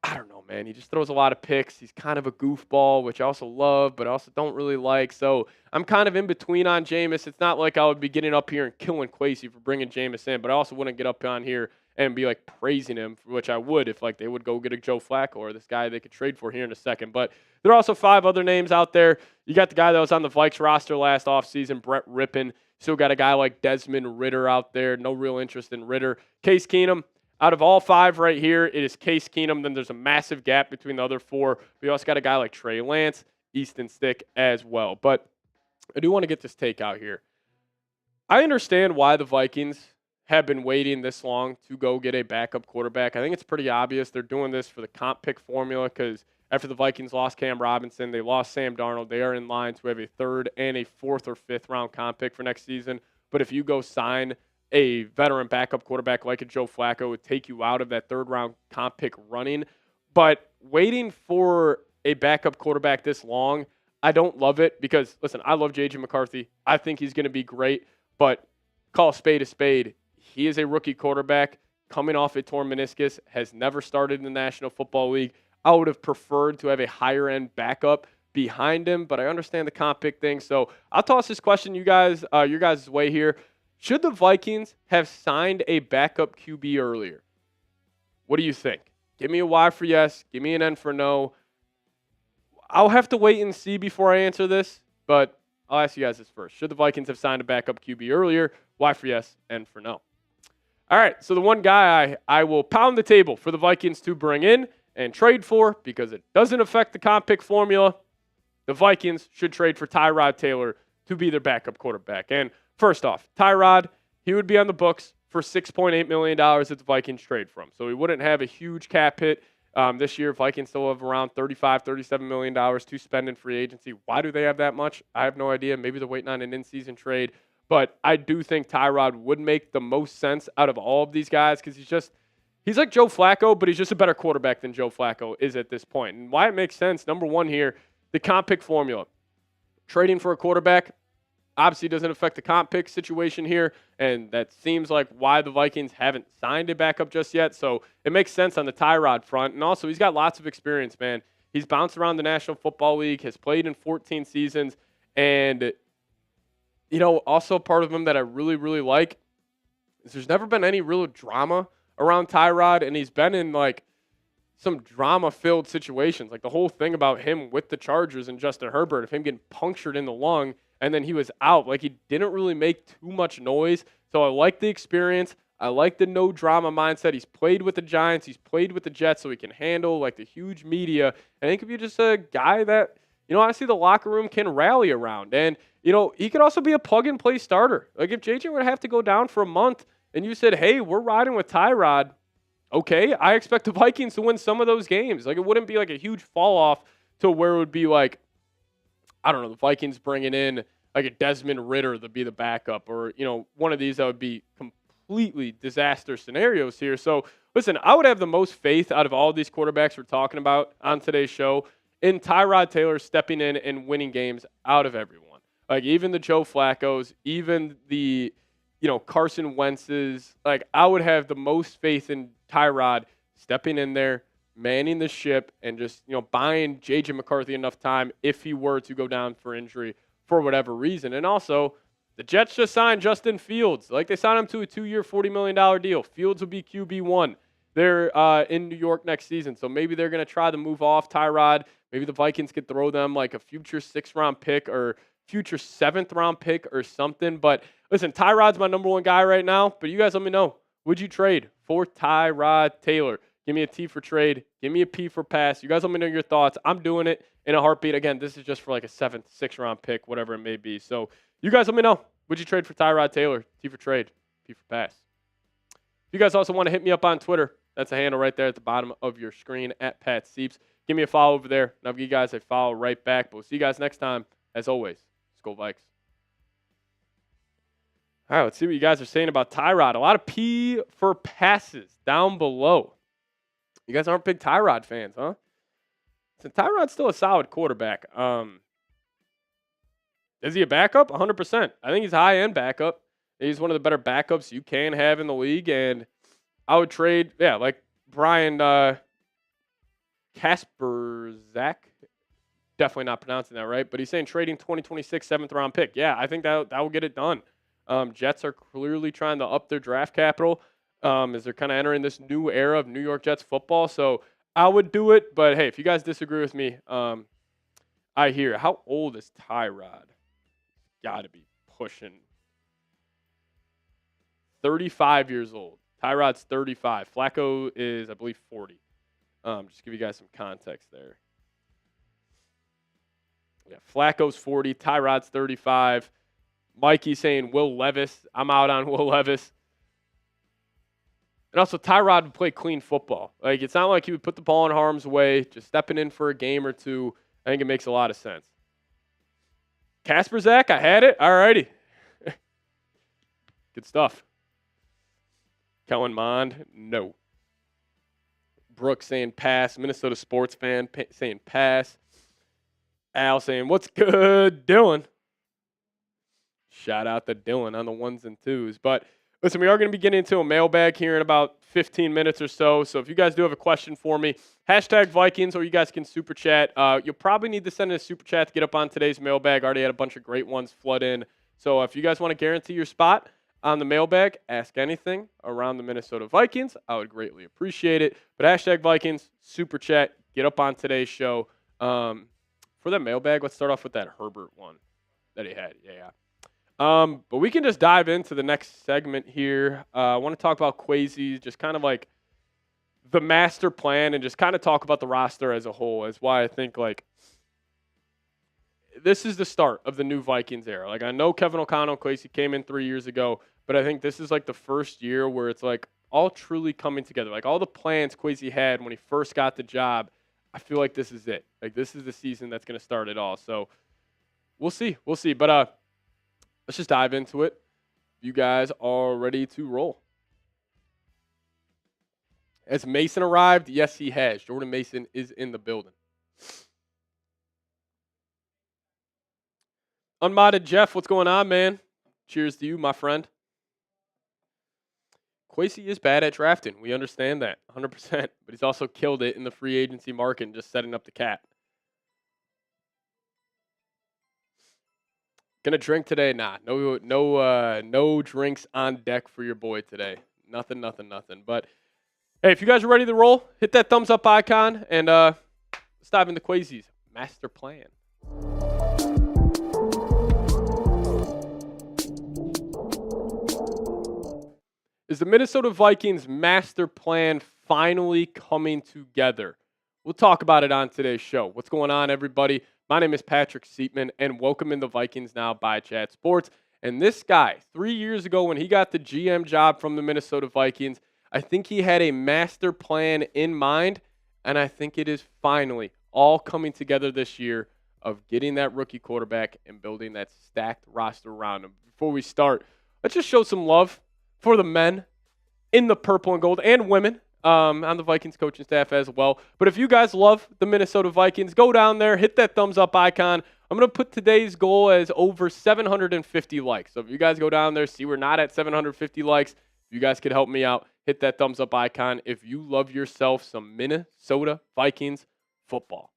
I don't know, man. He just throws a lot of picks. He's kind of a goofball, which I also love, but I also don't really like. So I'm kind of in between on Jameis. It's not like I would be getting up here and killing Kwesi for bringing Jameis in, but I also wouldn't get up on here and be like praising him, which I would if like they would go get a Joe Flacco or this guy they could trade for here in a second. But there are also 5 other names out there. You got the guy that was on the Vikes roster last offseason, Brett Rippon. Still got a guy like Desmond Ridder out there. No real interest in Ridder. Case Keenum. Out of all 5 right here, it is Case Keenum. Then there's a massive gap between the other 4. We also got a guy like Trey Lance, Easton Stick as well. But I do want to get this take out here. I understand why the Vikings have been waiting this long to go get a backup quarterback. I think it's pretty obvious they're doing this for the comp pick formula because after the Vikings lost Cam Robinson, they lost Sam Darnold. They are in line to have a 3rd and a 4th or 5th round comp pick for next season. But if you go sign a veteran backup quarterback like a Joe Flacco would take you out of that 3rd round comp pick running. But waiting for a backup quarterback this long, I don't love it because, listen, I love J.J. McCarthy. I think he's going to be great, but call a spade a spade. He is a rookie quarterback coming off a torn meniscus, has never started in the National Football League. I would have preferred to have a higher-end backup behind him, but I understand the comp pick thing. So I'll toss this question your guys' way here. Should the Vikings have signed a backup QB earlier? What do you think? Give me a Y for yes. Give me an N for no. I'll have to wait and see before I answer this, but I'll ask you guys this first. Should the Vikings have signed a backup QB earlier? Y for yes, N for no. All right, so the one guy I will pound the table for the Vikings to bring in and trade for because it doesn't affect the comp pick formula, the Vikings should trade for Tyrod Taylor to be their backup quarterback. And first off, Tyrod, he would be on the books for $6.8 million that the Vikings trade from. So he wouldn't have a huge cap hit this year. Vikings still have around $35, $37 million to spend in free agency. Why do they have that much? I have no idea. Maybe they're waiting on an in-season trade. But I do think Tyrod would make the most sense out of all of these guys because he's like Joe Flacco, but he's just a better quarterback than Joe Flacco is at this point. And why it makes sense, number one here, the comp pick formula. Trading for a quarterback obviously doesn't affect the comp pick situation here, and that seems like why the Vikings haven't signed a backup just yet. So it makes sense on the Tyrod front. And also, he's got lots of experience, man. He's bounced around the National Football League, has played in 14 seasons, and also part of him that I really, really like is there's never been any real drama around Tyrod, and he's been in like some drama-filled situations. Like the whole thing about him with the Chargers and Justin Herbert, of him getting punctured in the lung, and then he was out. Like he didn't really make too much noise. So I like the experience. I like the no-drama mindset. He's played with the Giants. He's played with the Jets, so he can handle like the huge media. And he could be just a guy that, honestly, the locker room can rally around. And, he could also be a plug-and-play starter. Like if JJ would have to go down for a month and you said, hey, we're riding with Tyrod, okay, I expect the Vikings to win some of those games. Like it wouldn't be like a huge fall-off to where it would be like, I don't know, the Vikings bringing in like a Desmond Ridder to be the backup or, one of these that would be completely disaster scenarios here. So, listen, I would have the most faith out of all these quarterbacks we're talking about on today's show in Tyrod Taylor stepping in and winning games out of everyone. Like even the Joe Flaccos, even the, Carson Wentz's. Like I would have the most faith in Tyrod stepping in there, manning the ship, and just, buying J.J. McCarthy enough time if he were to go down for injury for whatever reason. And also, the Jets just signed Justin Fields. Like they signed him to a 2-year, $40 million deal. Fields will be QB1. They're in New York next season, so maybe they're going to try to move off Tyrod. Maybe the Vikings could throw them like a future 6th-round pick or future 7th-round pick or something. But listen, Tyrod's my number one guy right now, but you guys let me know. Would you trade for Tyrod Taylor? Give me a T for trade. Give me a P for pass. You guys let me know your thoughts. I'm doing it in a heartbeat. Again, this is just for like a 7th, 6th-round pick, whatever it may be. So you guys let me know. Would you trade for Tyrod Taylor? T for trade, P for pass. If you guys also want to hit me up on Twitter, that's a handle right there at the bottom of your screen, at Pat Seeps. Give me a follow over there, and I'll give you guys a follow right back. But we'll see you guys next time. As always, Skol Vikes. All right, let's see what you guys are saying about Tyrod. A lot of P for passes down below. You guys aren't big Tyrod fans, huh? So Tyrod's still a solid quarterback. Is he a backup? 100%. I think he's a high-end backup. He's one of the better backups you can have in the league, and I would trade, like Brian Kasperzak. Definitely not pronouncing that right, but he's saying trading 2026 7th-round pick. Yeah, I think that will get it done. Jets are clearly trying to up their draft capital as they're kind of entering this new era of New York Jets football. So I would do it, but hey, if you guys disagree with me, I hear. How old is Tyrod? Got to be pushing 35 years old. Tyrod's 35. Flacco is, I believe, 40. Just give you guys some context there. Yeah, Flacco's 40. Tyrod's 35. Mikey saying Will Levis. I'm out on Will Levis. And also, Tyrod would play clean football. Like, it's not like he would put the ball in harm's way, just stepping in for a game or two. I think it makes a lot of sense. Kasperzak, I had it. All righty. Good stuff. Kellen Mond, no. Brooks saying pass. Minnesota sports fan saying pass. Al saying, what's good, Dylan? Shout out to Dylan on the ones and twos. But listen, we are going to be getting into a mailbag here in about 15 minutes or so. So if you guys do have a question for me, hashtag Vikings, or you guys can super chat. You'll probably need to send in a super chat to get up on today's mailbag. Already had a bunch of great ones flood in. So if you guys want to guarantee your spot on the mailbag, ask anything around the Minnesota Vikings. I would greatly appreciate it. But hashtag Vikings, super chat, get up on today's show. For that mailbag, let's start off with that Herbert one that he had. Yeah. But we can just dive into the next segment here. I want to talk about Kwesi, just kind of like the master plan, and just kind of talk about the roster as a whole. As why I think like this is the start of the new Vikings era. Like, I know Kevin O'Connell and Kwesi came in 3 years ago, but I think this is like the first year where it's like all truly coming together. Like, all the plans Kwesi had when he first got the job, I feel like this is it. Like, this is the season that's going to start it all. So we'll see. But let's just dive into it. You guys are ready to roll. Has Mason arrived? Yes, he has. Jordan Mason is in the building. Unmodded Jeff, what's going on, man? Cheers to you, my friend. Kwesi is bad at drafting. We understand that 100%, but he's also killed it in the free agency market and just setting up the cap. Gonna drink today? Nah, no drinks on deck for your boy today. Nothing. But hey, if you guys are ready to roll, hit that thumbs up icon and let's dive into Kwesi's master plan. Is the Minnesota Vikings master plan finally coming together? We'll talk about it on today's show. What's going on, everybody? My name is Patrick Siepman, and welcome into Vikings Now by Chat Sports. And this guy, 3 years ago when he got the GM job from the Minnesota Vikings, I think he had a master plan in mind, and I think it is finally all coming together this year of getting that rookie quarterback and building that stacked roster around him. Before we start, let's just show some love for the men in the purple and gold, and women on the Vikings coaching staff as well. But if you guys love the Minnesota Vikings, go down there, hit that thumbs up icon. I'm going to put today's goal as over 750 likes. So if you guys go down there, see we're not at 750 likes, if you guys could help me out, hit that thumbs up icon if you love yourself some Minnesota Vikings football.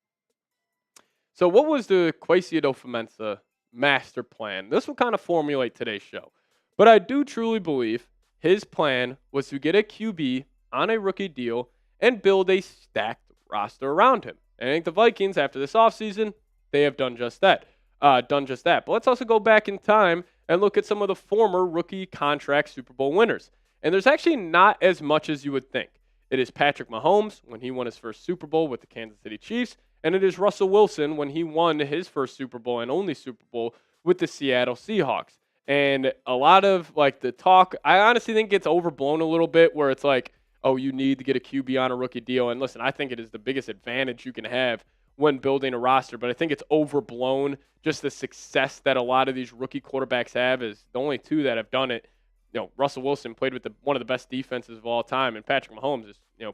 So what was the Kwesi Adofo-Mensah master plan? This will kind of formulate today's show. But I do truly believe his plan was to get a QB on a rookie deal and build a stacked roster around him. And I think the Vikings, after this offseason, they have done just that. But let's also go back in time and look at some of the former rookie contract Super Bowl winners. And there's actually not as much as you would think. It is Patrick Mahomes when he won his first Super Bowl with the Kansas City Chiefs, and it is Russell Wilson when he won his first Super Bowl and only Super Bowl with the Seattle Seahawks. And a lot of like the talk, I honestly think gets overblown a little bit where it's like, oh, you need to get a QB on a rookie deal. And listen, I think it is the biggest advantage you can have when building a roster, but I think it's overblown just the success that a lot of these rookie quarterbacks have is the only two that have done it. You know, Russell Wilson played with one of the best defenses of all time, and Patrick Mahomes is, the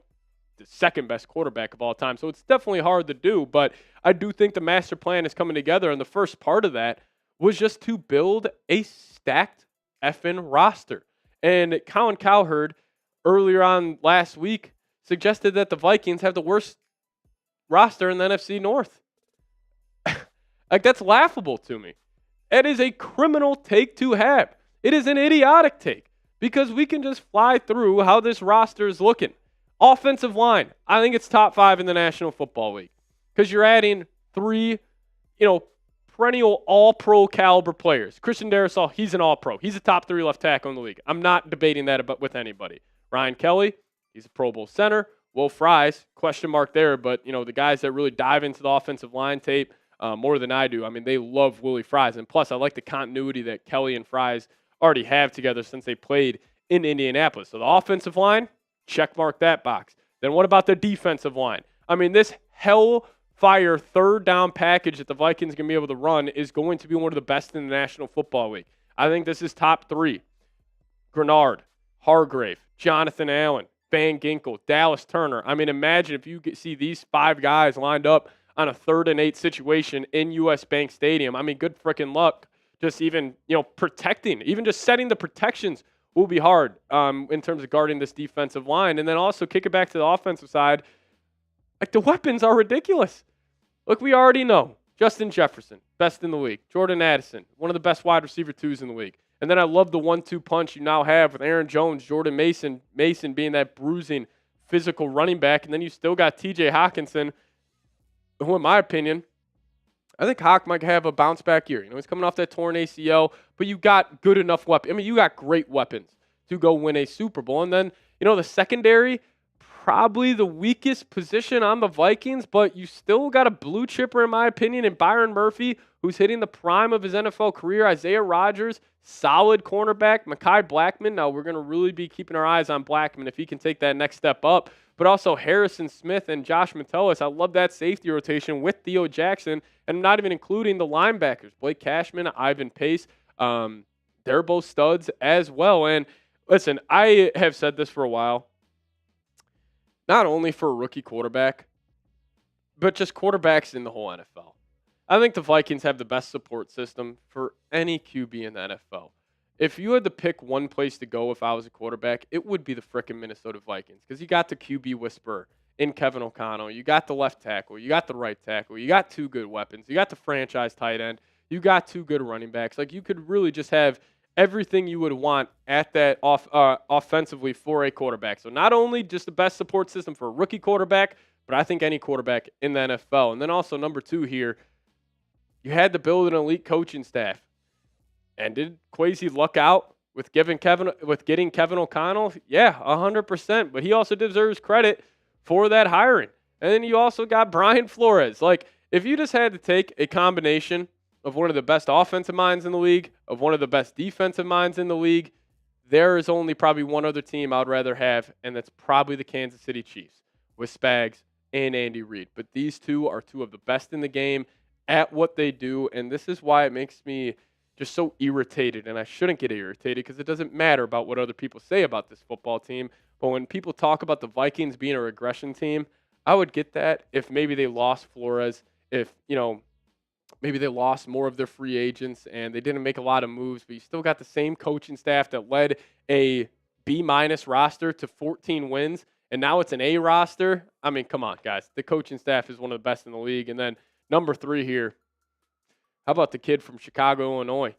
second best quarterback of all time. So it's definitely hard to do, but I do think the master plan is coming together, and the first part of that was just to build a stacked effing roster. And Colin Cowherd earlier on last week suggested that the Vikings have the worst roster in the NFC North. Like, that's laughable to me. It is a criminal take to have. It is an idiotic take because we can just fly through how this roster is looking. Offensive line, I think it's top 5 in the National Football League because you're adding 3, perennial all-pro caliber players. Christian Darrisaw, he's an all-pro. He's a top 3 left tackle in the league. I'm not debating that with anybody. Ryan Kelly, he's a Pro Bowl center. Will Fries, question mark there, but, the guys that really dive into the offensive line tape more than I do, I mean, they love Willie Fries. And plus, I like the continuity that Kelly and Fries already have together since they played in Indianapolis. So the offensive line, check mark that box. Then what about the defensive line? I mean, this hellfire third down package that the Vikings are going to be able to run is going to be one of the best in the National Football League. I think this is top 3. Grenard, Hargrave, Jonathan Allen, Van Ginkel, Dallas Turner. I mean, imagine if you see these 5 guys lined up on a 3rd and 8 situation in U.S. Bank Stadium. I mean, good freaking luck. Just even, protecting, even just setting the protections will be hard in terms of guarding this defensive line. And then also kick it back to the offensive side. Like, the weapons are ridiculous. Look, we already know. Justin Jefferson, best in the league. Jordan Addison, one of the best wide receiver 2s in the league. And then I love the 1-2 punch you now have with Aaron Jones, Jordan Mason being that bruising, physical running back. And then you still got TJ Hawkinson, who, in my opinion, I think Hawk might have a bounce back year. He's coming off that torn ACL, but you got good enough weapons. I mean, you got great weapons to go win a Super Bowl. And then, the secondary, probably the weakest position on the Vikings, but you still got a blue chipper, in my opinion, in Byron Murphy, who's hitting the prime of his NFL career. Isaiah Rodgers, solid cornerback. Mekhi Blackmon. Now, we're going to really be keeping our eyes on Blackmon if he can take that next step up. But also Harrison Smith and Josh Metellus. I love that safety rotation with Theo Jackson, and I'm not even including the linebackers. Blake Cashman, Ivan Pace. They're both studs as well. And listen, I have said this for a while. Not only for a rookie quarterback, but just quarterbacks in the whole NFL. I think the Vikings have the best support system for any QB in the NFL. If you had to pick one place to go if I was a quarterback, it would be the frickin' Minnesota Vikings because you got the QB whisperer in Kevin O'Connell. You got the left tackle. You got the right tackle. You got 2 good weapons. You got the franchise tight end. You got 2 good running backs. Like, you could really just have everything you would want at that offensively for a quarterback. So not only just the best support system for a rookie quarterback, but I think any quarterback in the NFL. And then also number 2 here, you had to build an elite coaching staff. And did Kwesi luck out with getting Kevin O'Connell? Yeah, 100%. But he also deserves credit for that hiring. And then you also got Brian Flores. Like, if you just had to take a combination of one of the best offensive minds in the league, of one of the best defensive minds in the league, there is only probably one other team I'd rather have, and that's probably the Kansas City Chiefs with Spags and Andy Reid. But these 2 are 2 of the best in the game at what they do, and this is why it makes me just so irritated, and I shouldn't get irritated because it doesn't matter about what other people say about this football team. But when people talk about the Vikings being a regression team, I would get that if maybe they lost Flores, if, maybe they lost more of their free agents and they didn't make a lot of moves, but you still got the same coaching staff that led a B- roster to 14 wins, and now it's an A roster. I mean, come on, guys. The coaching staff is one of the best in the league. And then number 3 here, how about the kid from Chicago, Illinois?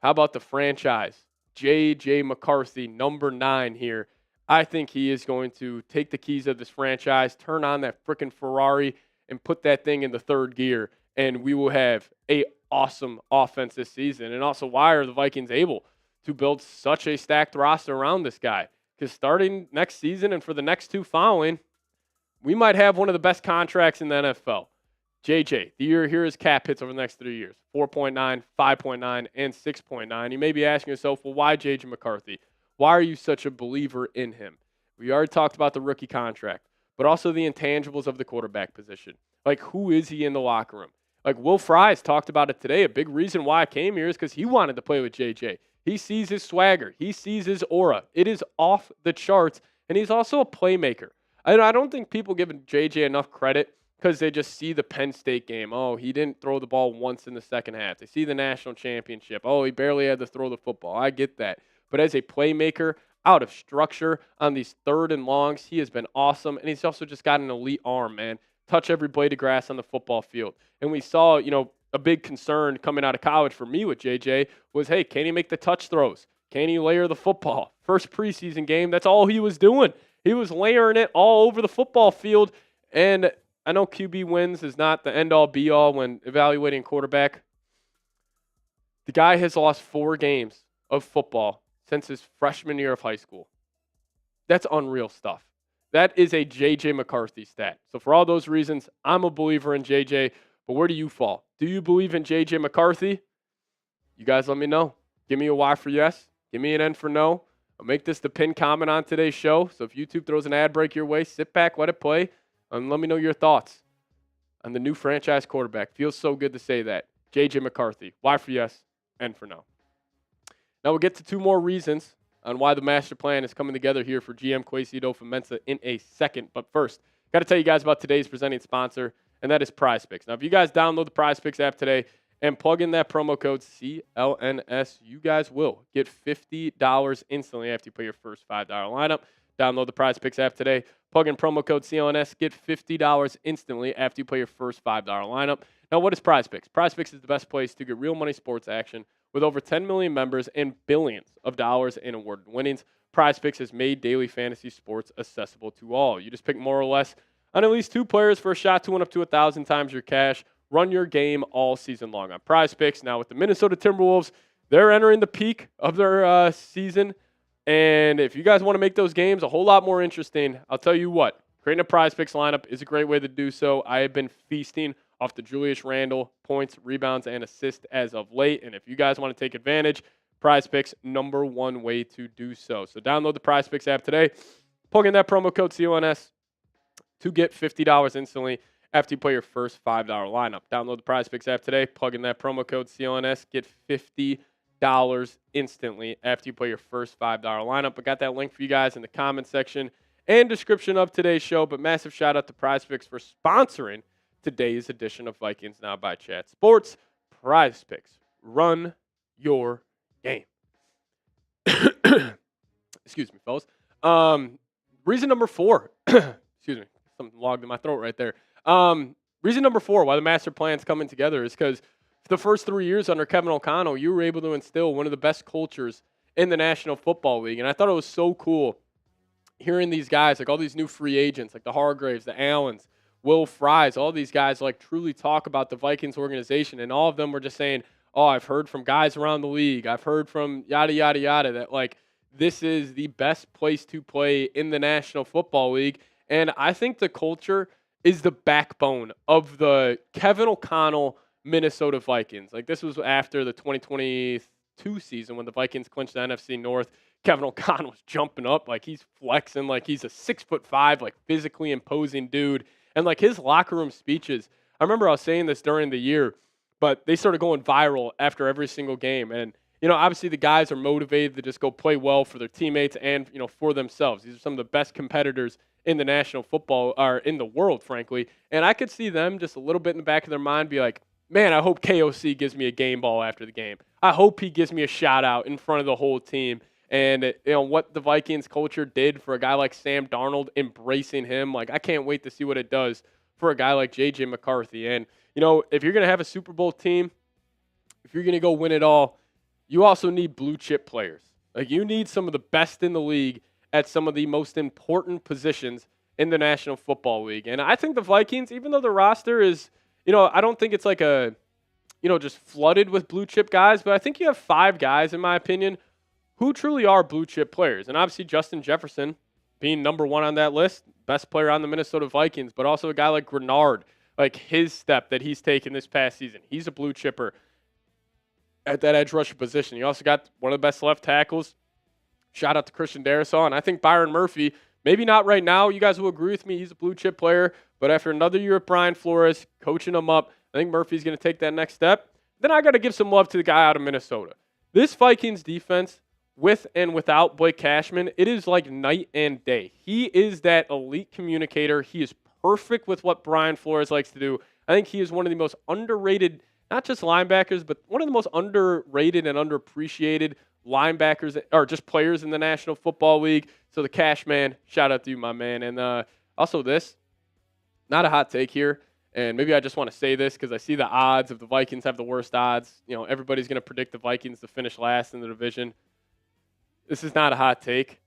How about the franchise? J.J. McCarthy, number 9 here. I think he is going to take the keys of this franchise, turn on that frickin' Ferrari, and put that thing in the 3rd gear, and we will have a awesome offense this season. And also, why are the Vikings able to build such a stacked roster around this guy? Because starting next season and for the next 2 following, we might have one of the best contracts in the NFL. JJ, the year here is cap hits over the next 3 years, 4.9, 5.9, and 6.9. You may be asking yourself, well, why J.J. McCarthy? Why are you such a believer in him? We already talked about the rookie contract, but also the intangibles of the quarterback position. Like, who is he in the locker room? Like, Will Fries talked about it today. A big reason why I came here is because he wanted to play with JJ. He sees his swagger. He sees his aura. It is off the charts, and he's also a playmaker. I don't think people give JJ enough credit because they just see the Penn State game. Oh, he didn't throw the ball once in the second half. They see the national championship. Oh, he barely had to throw the football. I get that. But as a playmaker, out of structure on these 3rd and longs, he has been awesome. And he's also just got an elite arm, man. touch every blade of grass on the football field. And we saw, a big concern coming out of college for me with JJ was, hey, can he make the touch throws? Can he layer the football? First preseason game, that's all he was doing. He was layering it all over the football field. And I know QB wins is not the end-all, be-all when evaluating quarterback. The guy has lost 4 games of football since his freshman year of high school. That's unreal stuff. That is a J.J. McCarthy stat. So for all those reasons, I'm a believer in J.J., but where do you fall? Do you believe in J.J. McCarthy? You guys let me know. Give me a Y for yes. Give me an N for no. I'll make this the pinned comment on today's show. So if YouTube throws an ad break your way, sit back, let it play, and let me know your thoughts on the new franchise quarterback. Feels so good to say that. J.J. McCarthy. Y for yes, N for no. Now we'll get to 2 more reasons on why the master plan is coming together here for GM Kwesi Adofo-Mensah in a second. But first, got to tell you guys about today's presenting sponsor, and that is PrizePicks. Now, if you guys download the PrizePicks app today and plug in that promo code CLNS, you guys will get $50 instantly after you put your first $5 lineup. Download the PrizePicks app today. Plug in promo code CLNS. Get $50 instantly after you play your first $5 lineup. Now, what is PrizePicks? PrizePicks is the best place to get real money sports action. With over 10 million members and billions of dollars in awarded winnings, PrizePicks has made daily fantasy sports accessible to all. You just pick more or less on at least 2 players for a shot to win up to 1,000 times your cash. Run your game all season long on PrizePicks. Now with the Minnesota Timberwolves, they're entering the peak of their season. And if you guys want to make those games a whole lot more interesting, I'll tell you what, creating a PrizePicks lineup is a great way to do so. I have been feasting off the Julius Randle points, rebounds, and assists as of late. And if you guys want to take advantage, PrizePicks, number 1 way to do so. So download the PrizePicks app today. Plug in that promo code CLNS to get $50 instantly after you play your first $5 lineup. Download the PrizePicks app today. Plug in that promo code CLNS. Get $50 instantly after you play your first $5 lineup. I got that link for you guys in the comment section and description of today's show. But massive shout out to PrizePicks for sponsoring today's edition of Vikings Now by Chat Sports. PrizePicks. Run your game. Excuse me, fellas. Reason number 4. Excuse me. Something logged in my throat right there. Reason number 4 why the master plan's coming together is because the first 3 years under Kevin O'Connell, you were able to instill one of the best cultures in the National Football League. And I thought it was so cool hearing these guys, like all these new free agents, like the Hargraves, the Allens, Will Fries, all these guys like truly talk about the Vikings organization, and all of them were just saying, oh, I've heard from guys around the league, I've heard from yada, yada, yada, that like this is the best place to play in the National Football League. And I think the culture is the backbone of the Kevin O'Connell Minnesota Vikings. Like this was after the 2022 season when the Vikings clinched the NFC North. Kevin O'Connell was jumping up like he's flexing, like he's a 6'5", like physically imposing dude. And like his locker room speeches, I remember I was saying this during the year, but they started going viral after every single game. And, obviously the guys are motivated to just go play well for their teammates and, for themselves. These are some of the best competitors in the national football, or in the world, frankly. And I could see them just a little bit in the back of their mind be like, man, I hope KOC gives me a game ball after the game. I hope he gives me a shout out in front of the whole team. And, what the Vikings culture did for a guy like Sam Darnold, embracing him, like I can't wait to see what it does for a guy like J.J. McCarthy. And, if you're going to have a Super Bowl team, if you're going to go win it all, you also need blue chip players. Like you need some of the best in the league at some of the most important positions in the National Football League. And I think the Vikings, even though the roster is, I don't think it's like a, just flooded with blue chip guys, but I think you have 5 guys, in my opinion, who truly are blue chip players. And obviously Justin Jefferson being number 1 on that list, best player on the Minnesota Vikings, but also a guy like Grenard, like his step that he's taken this past season. He's a blue chipper at that edge rusher position. You also got one of the best left tackles. Shout out to Christian Darrisaw. And I think Byron Murphy, maybe not right now, you guys will agree with me, he's a blue chip player, but after another year with Brian Flores, coaching him up, I think Murphy's going to take that next step. Then I got to give some love to the guy out of Minnesota. This Vikings defense, with and without Blake Cashman, it is like night and day. He is that elite communicator. He is perfect with what Brian Flores likes to do. I think he is one of the most underrated, not just linebackers, but one of the most underrated and underappreciated linebackers or just players in the National Football League. So the Cash Man, shout out to you, my man. And also this, not a hot take here, and maybe I just want to say this because I see the odds of the Vikings have the worst odds. You know, everybody's going to predict the Vikings to finish last in the division. This is not a hot take.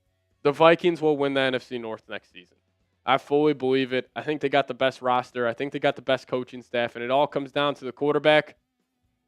The Vikings will win the NFC North next season. I fully believe it. I think they got the best roster. I think they got the best coaching staff, and it all comes down to the quarterback.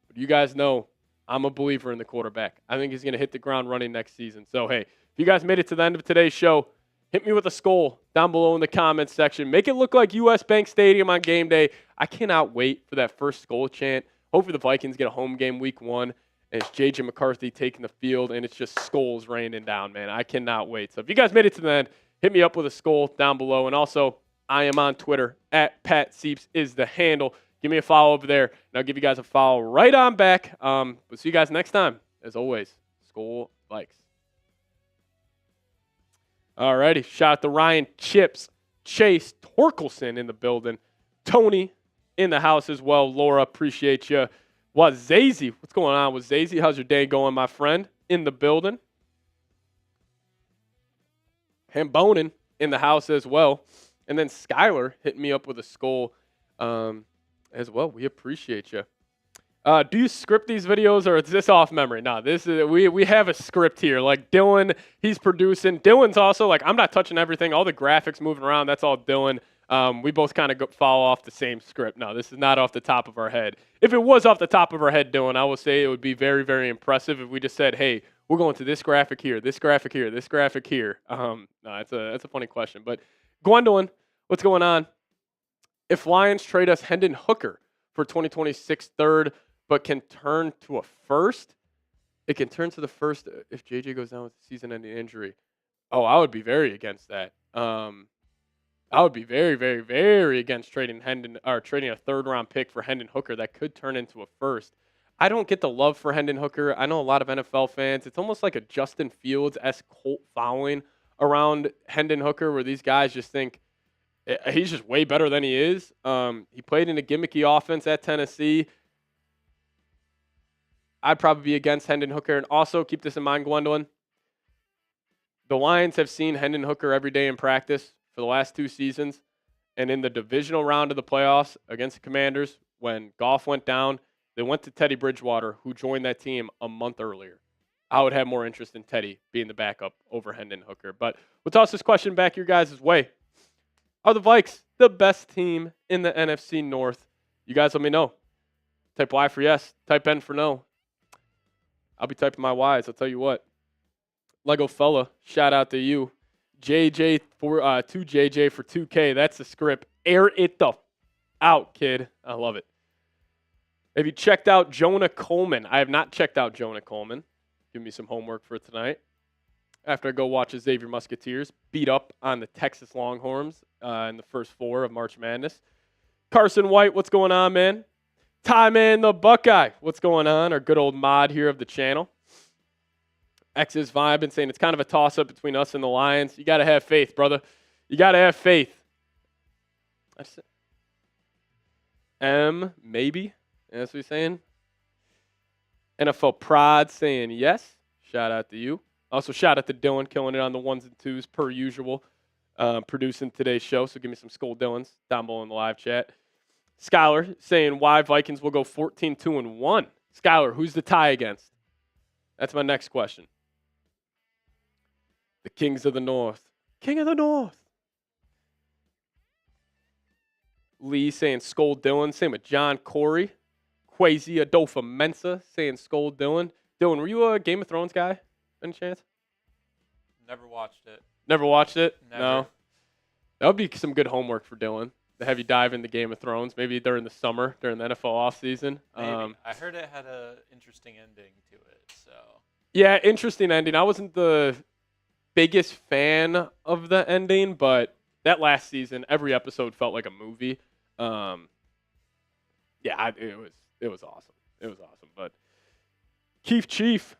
But you guys know I'm a believer in the quarterback. I think he's going to hit the ground running next season. So, hey, if you guys made it to the end of today's show, hit me with a skull down below in the comments section. Make it look like US Bank Stadium on game day. I cannot wait for that first skull chant. Hopefully the Vikings get a home game week 1. And it's J.J. McCarthy taking the field, and it's just skulls raining down, man. I cannot wait. So if you guys made it to the end, hit me up with a skull down below. And also, I am on Twitter, @PatSeeps is the handle. Give me a follow over there, and I'll give you guys a follow right on back. We'll see you guys next time. As always, Skull likes. All righty. Shout out to Ryan Chips, Chase Torkelson in the building, Tony in the house as well. Laura, appreciate you. Wazazy, what's going on with Zazy? How's your day going, my friend? In the building. Hambonin in the house as well. And then Skylar hitting me up with a skull as well. We appreciate you. Do you script these videos, or is this off memory? No, this is we have a script here. Like Dylan, he's producing. Dylan's also like, I'm not touching everything. All the graphics moving around, that's all Dylan. We both kind of follow off the same script. No, this is not off the top of our head. If it was off the top of our head, Dylan, I will say it would be very, very impressive if we just said, hey, we're going to this graphic here, this graphic here, this graphic here. No, it's a funny question. But Gwendolyn, what's going on? If Lions trade us Hendon Hooker for 2026 third, but can turn to a first, it can turn to the first if JJ goes down with a season-ending injury. Oh, I would be very against that. I would be very, very, very against trading a third-round pick for Hendon Hooker that could turn into a first. I don't get the love for Hendon Hooker. I know a lot of NFL fans. It's almost like a Justin Fields-esque cult following around Hendon Hooker, where these guys just think he's just way better than he is. He played in a gimmicky offense at Tennessee. I'd probably be against Hendon Hooker. And also, keep this in mind, Gwendolyn, the Lions have seen Hendon Hooker every day in practice for the last 2 seasons. And in the divisional round of the playoffs against the Commanders, when Goff went down, they went to Teddy Bridgewater, who joined that team a month earlier. I would have more interest in Teddy being the backup over Hendon Hooker. But we'll toss this question back your guys' way. Are the Vikes the best team in the NFC North? You guys let me know. Type Y for yes. Type N for no. I'll be typing my Ys. I'll tell you what. Lego Fella, shout out to you. JJ for 2JJ for 2K. That's the script. Air it the out, kid. I love it. Have you checked out Jonah Coleman? I have not checked out Jonah Coleman. Give me some homework for tonight. After I go watch the Xavier Musketeers beat up on the Texas Longhorns in the first 4 of March Madness. Carson White, what's going on, man? Ty Man the Buckeye, what's going on? Our good old mod here of the channel. X's vibe and saying it's kind of a toss-up between us and the Lions. You got to have faith, brother. You got to have faith. Maybe. That's what he's saying. NFL Prod saying yes. Shout out to you. Also, shout out to Dylan, killing it on the 1s and 2s per usual, producing today's show. So give me some Skull Dylans down below in the live chat. Skylar saying why Vikings will go 14-2-1. Skylar, who's the tie against? That's my next question. The Kings of the North. King of the North. Lee saying Skull Dylan. Same with John Corey. Kwesi Adofo-Mensah saying Skull Dylan. Dylan, were you a Game of Thrones guy? Any chance? Never watched it. Never watched it? Never. No. That would be some good homework for Dylan. To have you dive into Game of Thrones, maybe during the summer, during the NFL offseason. Maybe. I heard it had an interesting ending to it. So. Yeah, interesting ending. I wasn't the biggest fan of the ending, but that last season, every episode felt like a movie. Yeah, it was awesome. It was awesome. But Keith Chief,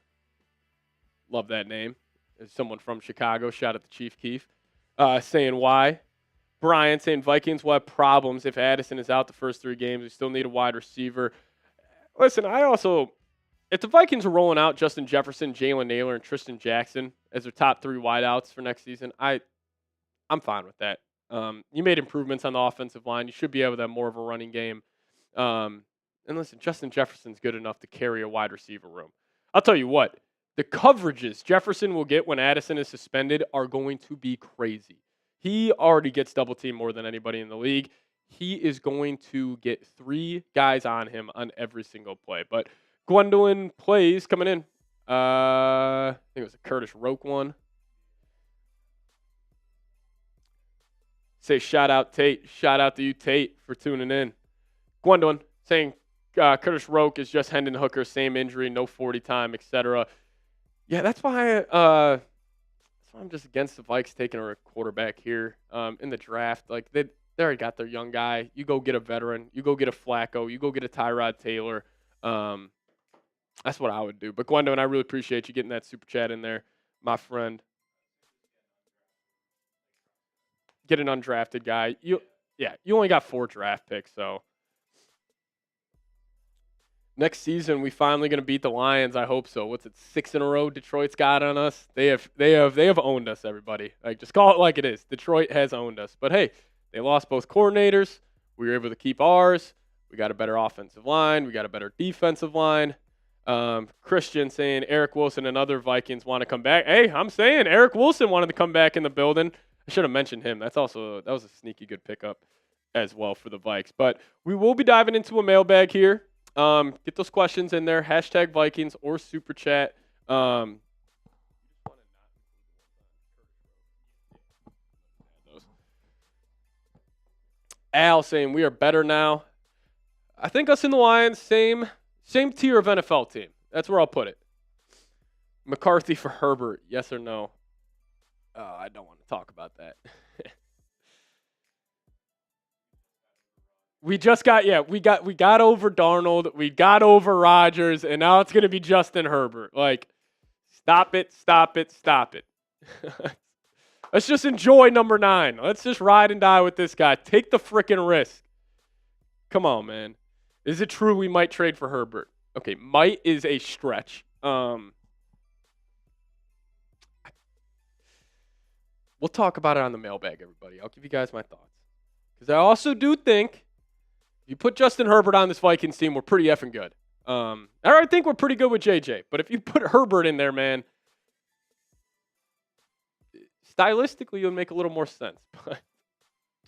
love that name. There's someone from Chicago. Shout out to Chief Keith. Saying why. Brian saying Vikings will have problems if Addison is out the first 3 games. We still need a wide receiver. Listen, if the Vikings are rolling out Justin Jefferson, Jalen Naylor, and Tristan Jackson as their top 3 wideouts for next season, I'm fine with that. You made improvements on the offensive line. You should be able to have more of a running game. And listen, Justin Jefferson's good enough to carry a wide receiver room. I'll tell you what, the coverages Jefferson will get when Addison is suspended are going to be crazy. He already gets double teamed more than anybody in the league. He is going to get 3 guys on him on every single play. But Gwendolyn plays coming in. I think it was a Curtis Roke one. Say shout out Tate. Shout out to you, Tate, for tuning in. Gwendolyn saying Curtis Roke is just Hendon Hooker, same injury, no 40 time, etc. Yeah, that's why I'm just against the Vikes taking a quarterback here in the draft. Like they already got their young guy. You go get a veteran. You go get a Flacco. You go get a Tyrod Taylor. That's what I would do. But Gwendolyn, I really appreciate you getting that super chat in there, my friend. Get an undrafted guy. You only got 4 draft picks, so next season we finally going to beat the Lions. I hope so. What's it? 6 in a row Detroit's got on us. They have owned us, everybody. Like, just call it like it is. Detroit has owned us. But hey, they lost both coordinators. We were able to keep ours. We got a better offensive line. We got a better defensive line. Christian saying Eric Wilson and other Vikings want to come back. Hey, I'm saying Eric Wilson wanted to come back in the building. I should have mentioned him. That was a sneaky good pickup as well for the Vikes. But we will be diving into a mailbag here. Get those questions in there. Hashtag Vikings or super chat. Al saying we are better now. I think us and the Lions, same tier of NFL team. That's where I'll put it. McCarthy for Herbert, yes or no? I don't want to talk about that. We got over Darnold, we got over Rodgers, and now it's going to be Justin Herbert. Like, stop it. Let's just enjoy number 9. Let's just ride and die with this guy. Take the freaking risk. Come on, man. Is it true we might trade for Herbert? Okay, might is a stretch. We'll talk about it on the mailbag, everybody. I'll give you guys my thoughts. Because I also do think if you put Justin Herbert on this Vikings team, we're pretty effing good. I think we're pretty good with JJ. But if you put Herbert in there, man, stylistically, it would make a little more sense. But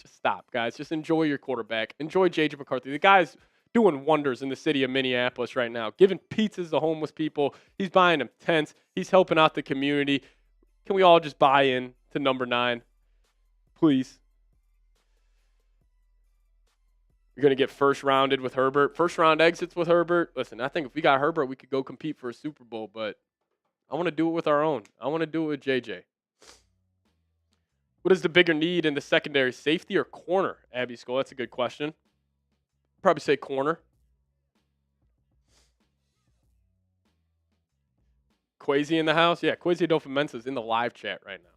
just stop, guys. Just enjoy your quarterback. Enjoy JJ McCarthy. The guy's doing wonders in the city of Minneapolis right now, giving pizzas to homeless people. He's buying them tents. He's helping out the community. Can we all just buy in to number 9, please? You're going to get first rounded with Herbert. First round exits with Herbert. Listen, I think if we got Herbert, we could go compete for a Super Bowl, but I want to do it with our own. I want to do it with JJ. What is the bigger need in the secondary, safety or corner? Abby Skull, that's a good question. Probably say corner. Kwesi in the house? Yeah, Kwesi Adofo-Mensah is in the live chat right now.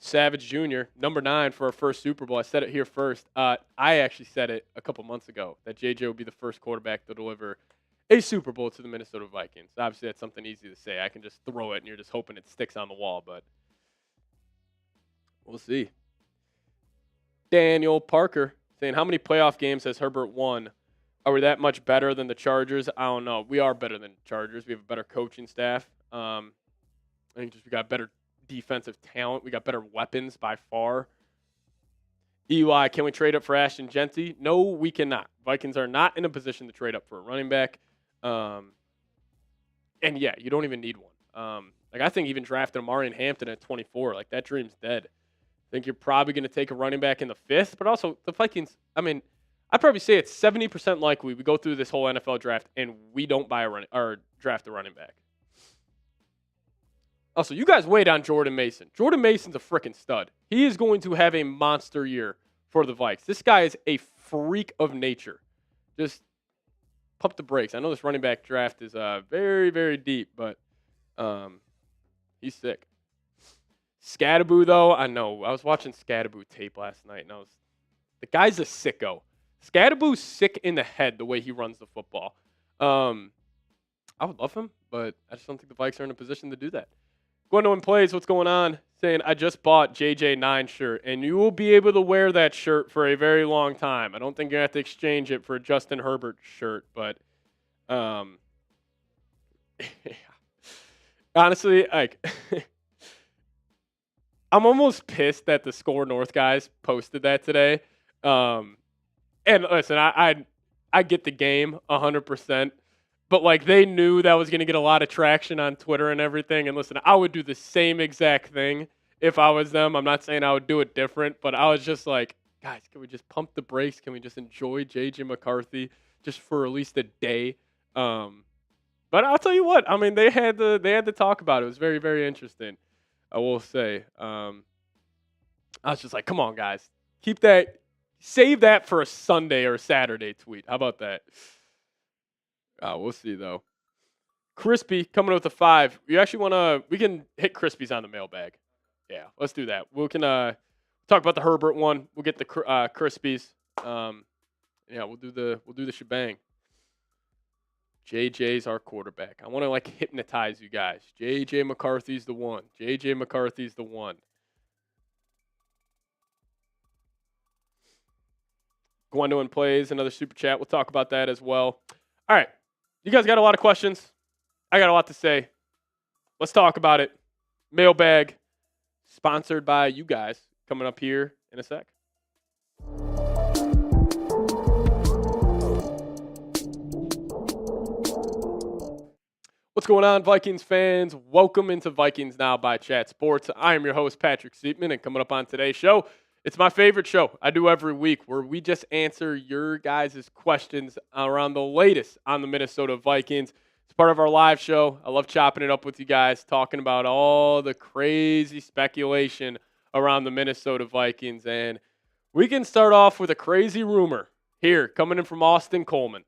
Savage Jr., number 9 for our first Super Bowl. I said it here first. I actually said it a couple months ago that JJ would be the first quarterback to deliver a Super Bowl to the Minnesota Vikings. Obviously, that's something easy to say. I can just throw it, and you're just hoping it sticks on the wall, but we'll see. Daniel Parker saying, how many playoff games has Herbert won? Are we that much better than the Chargers? I don't know. We are better than the Chargers. We have a better coaching staff. I think we got better defensive talent. We got better weapons by far. EY, can we trade up for Ashton Genty? No, we cannot. Vikings are not in a position to trade up for a running back. And yeah, you don't even need one. I think even drafting Amari and Hampton at 24, that dream's dead. I think you're probably going to take a running back in the 5th, but also the Vikings, I'd probably say it's 70% likely we go through this whole NFL draft and we don't buy or draft a running back. Also, you guys wait on Jordan Mason. Jordan Mason's a freaking stud. He is going to have a monster year for the Vikes. This guy is a freak of nature. Just pump the brakes. I know this running back draft is very, very deep, but he's sick. Scadaboo, though, I know. I was watching Scadaboo tape last night, and the guy's a sicko. Scadaboo's sick in the head the way he runs the football. I would love him, but I just don't think the Vikes are in a position to do that. Gwendolyn Plays, what's going on? saying, I just bought JJ9 shirt, and you will be able to wear that shirt for a very long time. I don't think you have to exchange it for a Justin Herbert shirt, but honestly, like, I'm almost pissed that the Score North guys posted that today. And listen, I get the game 100%, but like they knew that was going to get a lot of traction on Twitter and everything. And listen, I would do the same exact thing if I was them. I'm not saying I would do it different, but I was just like, guys, can we just pump the brakes? Can we just enjoy JJ McCarthy just for at least a day? But I'll tell you what, I mean, they had to talk about it. It was very, very interesting. I will say. I was just like, come on, guys, save that for a Sunday or a Saturday tweet. How about that? We'll see though. Crispy coming with a 5. We can hit Crispy's on the mailbag. Yeah, let's do that. We can talk about the Herbert one. We'll get the Crispies. Yeah, we'll do the shebang. JJ's our quarterback. I want to like hypnotize you guys. JJ McCarthy's the one. JJ McCarthy's the one. Gwendolyn plays another super chat. We'll talk about that as well. All right. You guys got a lot of questions. I got a lot to say. Let's talk about it. Mailbag, sponsored by you guys, coming up here in a sec. What's going on, Vikings fans? Welcome into Vikings Now by Chat Sports. I am your host, Patrick Siepman, and coming up on today's show, it's my favorite show I do every week where we just answer your guys' questions around the latest on the Minnesota Vikings. It's part of our live show. I love chopping it up with you guys, talking about all the crazy speculation around the Minnesota Vikings. And we can start off with a crazy rumor here coming in from Austin Coleman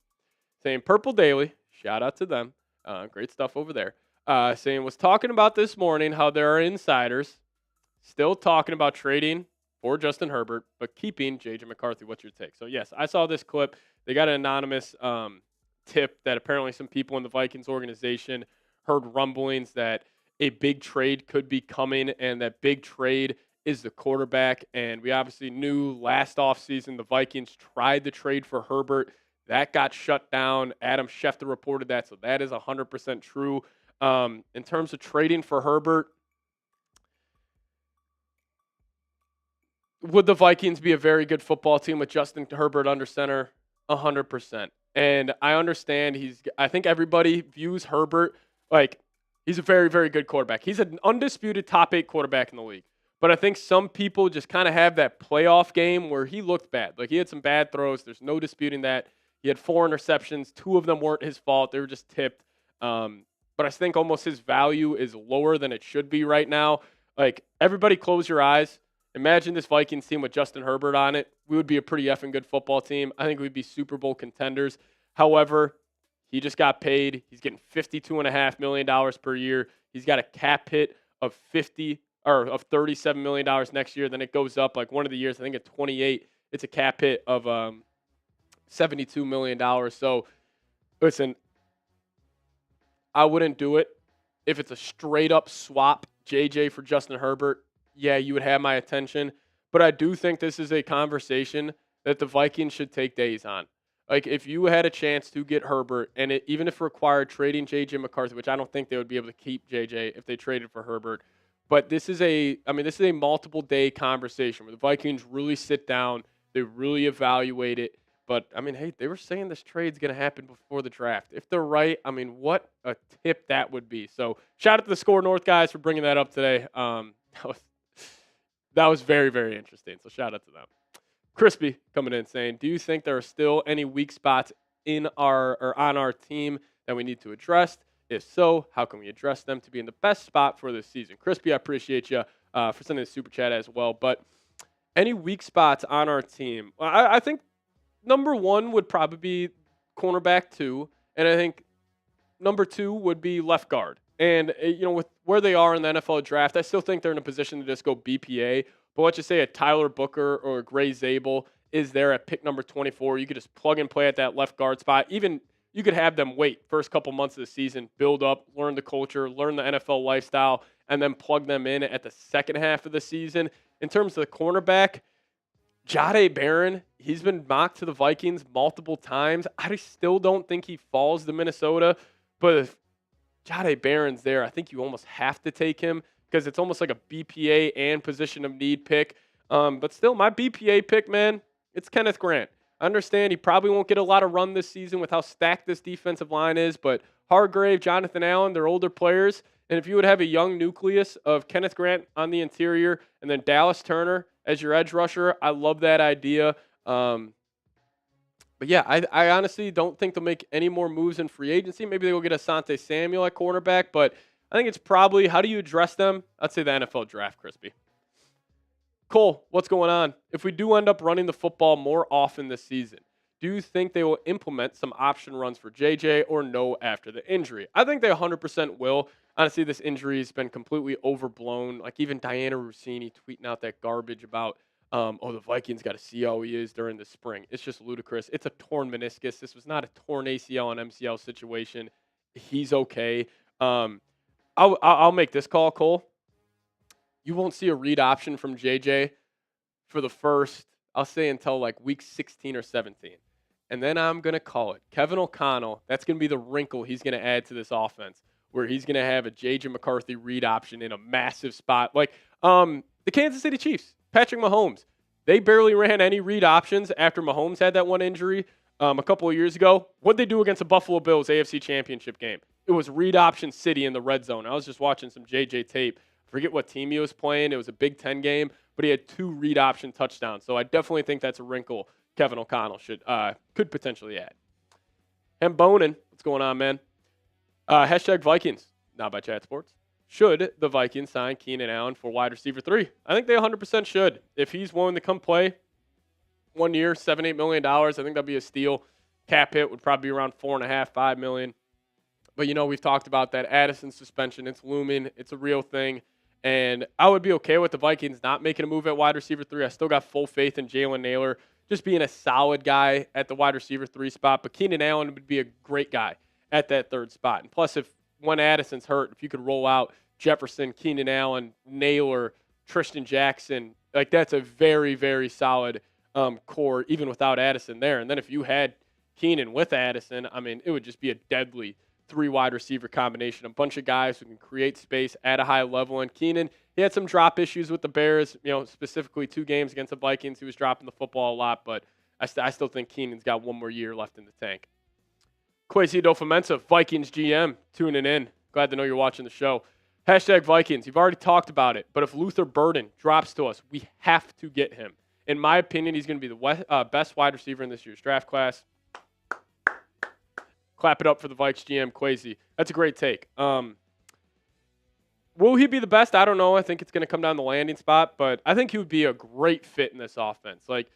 saying Purple Daily, shout out to them. Great stuff over there. Saying was talking about this morning how there are insiders still talking about trading for Justin Herbert, but keeping J.J. McCarthy. What's your take? So, yes, I saw this clip. They got an anonymous tip that apparently some people in the Vikings organization heard rumblings that a big trade could be coming, and that big trade is the quarterback. And we obviously knew last offseason the Vikings tried to trade for Herbert. That got shut down. Adam Schefter reported that, so that is 100% true. In terms of trading for Herbert, would the Vikings be a very good football team with Justin Herbert under center? 100%. And I understand I think everybody views Herbert like he's a very, very good quarterback. He's an undisputed top 8 quarterback in the league. But I think some people just kind of have that playoff game where he looked bad. Like he had some bad throws. There's no disputing that. He had 4 interceptions. 2 of them weren't his fault. They were just tipped. But I think almost his value is lower than it should be right now. Like, everybody close your eyes. Imagine this Vikings team with Justin Herbert on it. We would be a pretty effing good football team. I think we'd be Super Bowl contenders. However, he just got paid. He's getting $52.5 million per year. He's got a cap hit of $37 million next year. Then it goes up like one of the years, I think at 28, it's a cap hit of $72 million. So, listen, I wouldn't do it. If it's a straight-up swap, JJ for Justin Herbert, yeah, you would have my attention. But I do think this is a conversation that the Vikings should take days on. Like, if you had a chance to get Herbert, and even if it required trading J.J. McCarthy, which I don't think they would be able to keep J.J. if they traded for Herbert, but this is a multiple-day conversation where the Vikings really sit down, they really evaluate it. But, I mean, hey, they were saying this trade's going to happen before the draft. If they're right, I mean, what a tip that would be. So, shout out to the Score North guys for bringing that up today. That was very, very interesting. So, shout out to them. Crispy coming in saying, do you think there are still any weak spots on our team that we need to address? If so, how can we address them to be in the best spot for this season? Crispy, I appreciate you for sending the super chat as well. But any weak spots on our team? I think number 1 would probably be cornerback 2, and I think number 2 would be left guard. And, with where they are in the NFL draft, I still think they're in a position to just go BPA. But let's just say a Tyler Booker or a Gray Zabel is there at pick number 24. You could just plug and play at that left guard spot. Even you could have them wait first couple months of the season, build up, learn the culture, learn the NFL lifestyle, and then plug them in at the second half of the season. In terms of the cornerback, Jahdae Barron, he's been mocked to the Vikings multiple times. I still don't think he falls to Minnesota, but if Jahdae Barron's there, I think you almost have to take him because it's almost like a BPA and position of need pick. But still, my BPA pick, man, it's Kenneth Grant. I understand he probably won't get a lot of run this season with how stacked this defensive line is, but Hargrave, Jonathan Allen, they're older players. And if you would have a young nucleus of Kenneth Grant on the interior and then Dallas Turner as your edge rusher, I love that idea. But yeah, I honestly don't think they'll make any more moves in free agency. Maybe they will get Asante Samuel at cornerback, but I think it's probably, how do you address them? I'd say the NFL draft, Crispy. Cole, what's going on? If we do end up running the football more often this season, do you think they will implement some option runs for JJ or no after the injury? I think they 100% will. Honestly, this injury has been completely overblown. Like even Diana Rossini tweeting out that garbage about, the Vikings got to see how he is during the spring. It's just ludicrous. It's a torn meniscus. This was not a torn ACL and MCL situation. He's okay. I'll make this call, Cole. You won't see a read option from JJ for the first, I'll say, until like week 16 or 17. And then I'm going to call it. Kevin O'Connell, that's going to be the wrinkle he's going to add to this offense, where he's going to have a J.J. McCarthy read option in a massive spot. Like the Kansas City Chiefs, Patrick Mahomes, they barely ran any read options after Mahomes had that one injury a couple of years ago. What'd they do against the Buffalo Bills AFC Championship game? It was read option city in the red zone. I was just watching some JJ tape. I forget what team he was playing. It was a Big Ten game, but he had 2 read option touchdowns. So I definitely think that's a wrinkle Kevin O'Connell could potentially add. And Bonin, what's going on, man? Hashtag Vikings, not by Chat Sports. Should the Vikings sign Keenan Allen for wide receiver 3? I think they 100% should. If he's willing to come play 1 year, $7-8 million, I think that'd be a steal. Cap hit would probably be around $4.5-5 million. But, we've talked about that Addison suspension. It's looming. It's a real thing. And I would be okay with the Vikings not making a move at wide receiver 3. I still got full faith in Jalen Naylor just being a solid guy at the wide receiver 3 spot. But Keenan Allen would be a great guy at that 3rd spot. And plus, when Addison's hurt, if you could roll out Jefferson, Keenan Allen, Naylor, Tristan Jackson, like that's a very, very solid core, even without Addison there. And then if you had Keenan with Addison, it would just be a deadly 3 wide receiver combination, a bunch of guys who can create space at a high level. And Keenan, he had some drop issues with the Bears, specifically 2 games against the Vikings. He was dropping the football a lot, but I still think Keenan's got 1 more year left in the tank. Kwesi Adofo-Mensah, Vikings GM, tuning in. Glad to know you're watching the show. Hashtag Vikings. You've already talked about it, but if Luther Burden drops to us, we have to get him. In my opinion, he's going to be the best wide receiver in this year's draft class. Clap it up for the Vikes GM, Kwesi. That's a great take. Will he be the best? I don't know. I think it's going to come down the landing spot, but I think he would be a great fit in this offense. Like,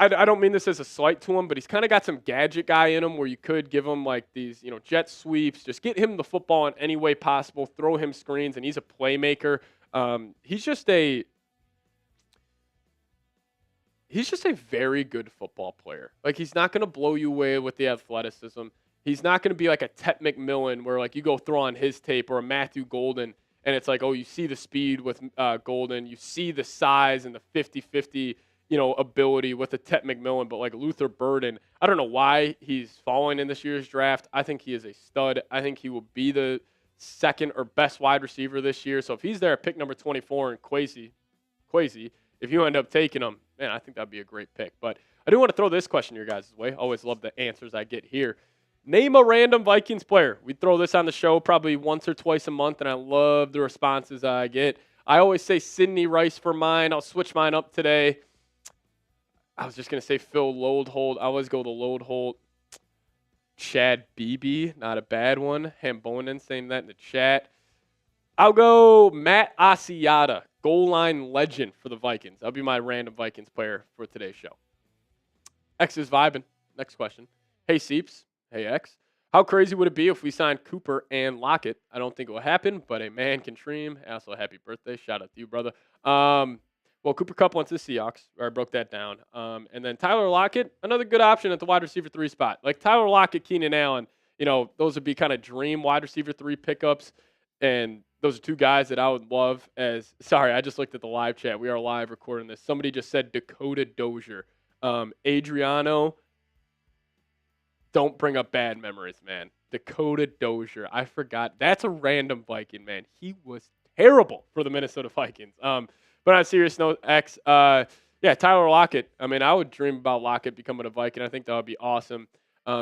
I don't mean this as a slight to him, but he's kind of got some gadget guy in him where you could give him like these, jet sweeps, just get him the football in any way possible, throw him screens, and he's a playmaker. He's just a very good football player. Like, he's not going to blow you away with the athleticism. He's not going to be like a Tet McMillan where like you go throw on his tape, or a Matthew Golden and it's like, oh, you see the speed with Golden, you see the size and the 50-50 ability with the Tet McMillan, but like Luther Burden, I don't know why he's falling in this year's draft. I think he is a stud. I think he will be the second or best wide receiver this year. So if he's there at pick number 24 and Kwesi, if you end up taking him, man, I think that'd be a great pick. But I do want to throw this question your guys' way. Always love the answers I get here. Name a random Vikings player. We throw this on the show probably once or twice a month, and I love the responses I get. I always say Sidney Rice for mine. I'll switch mine up today. I was just going to say Phil Loadholt. I always go to Loadholt. Chad Beebe, not a bad one. Hambonen saying that in the chat. I'll go Matt Asiata, goal line legend for the Vikings. That'll be my random Vikings player for today's show. X is vibing. Next question. Hey, Seeps. Hey, X. How crazy would it be if we signed Cooper and Lockett? I don't think it will happen, but a man can dream. Also, happy birthday. Shout out to you, brother. Well, Cooper Kupp went to the Seahawks, or I broke that down. And then Tyler Lockett, another good option at the wide receiver 3 spot. Like Tyler Lockett, Keenan Allen, those would be kind of dream wide receiver 3 pickups. And those are two guys that I would love as – sorry, I just looked at the live chat. We are live recording this. Somebody just said Dakota Dozier. Adriano, don't bring up bad memories, man. Dakota Dozier. I forgot. That's a random Viking, man. He was terrible for the Minnesota Vikings. But on a serious note, Tyler Lockett. I mean, I would dream about Lockett becoming a Viking. I think that would be awesome.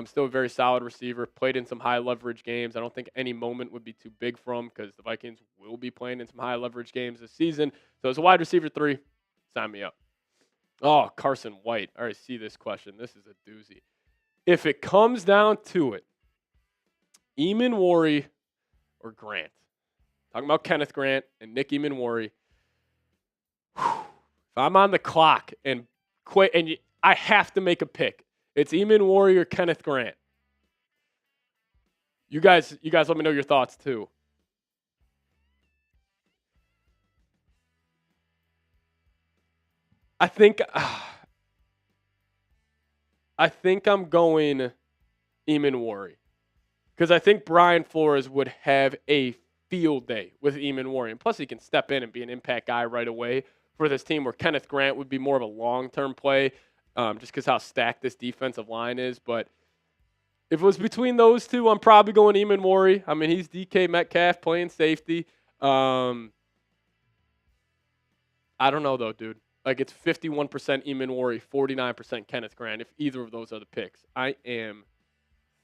Still a very solid receiver. Played in some high leverage games. I don't think any moment would be too big for him because the Vikings will be playing in some high leverage games this season. So as a wide receiver 3, sign me up. Oh, Carson White. I already see this question. This is a doozy. If it comes down to it, Eamon or Grant. Talking about Kenneth Grant and Nick Eamon. If I'm on the clock and I have to make a pick, it's Eamon or Kenneth Grant. You guys let me know your thoughts too. I think I'm going Eamon because I think Brian Flores would have a field day with Eamon and plus he can step in and be an impact guy right away for this team, where Kenneth Grant would be more of a long-term play, just because how stacked this defensive line is. But if it was between those two, I'm probably going Eamon. I mean, he's DK Metcalf playing safety. I don't know though, dude. Like, it's 51% Eamon 49% Kenneth Grant. If either of those are the picks, I am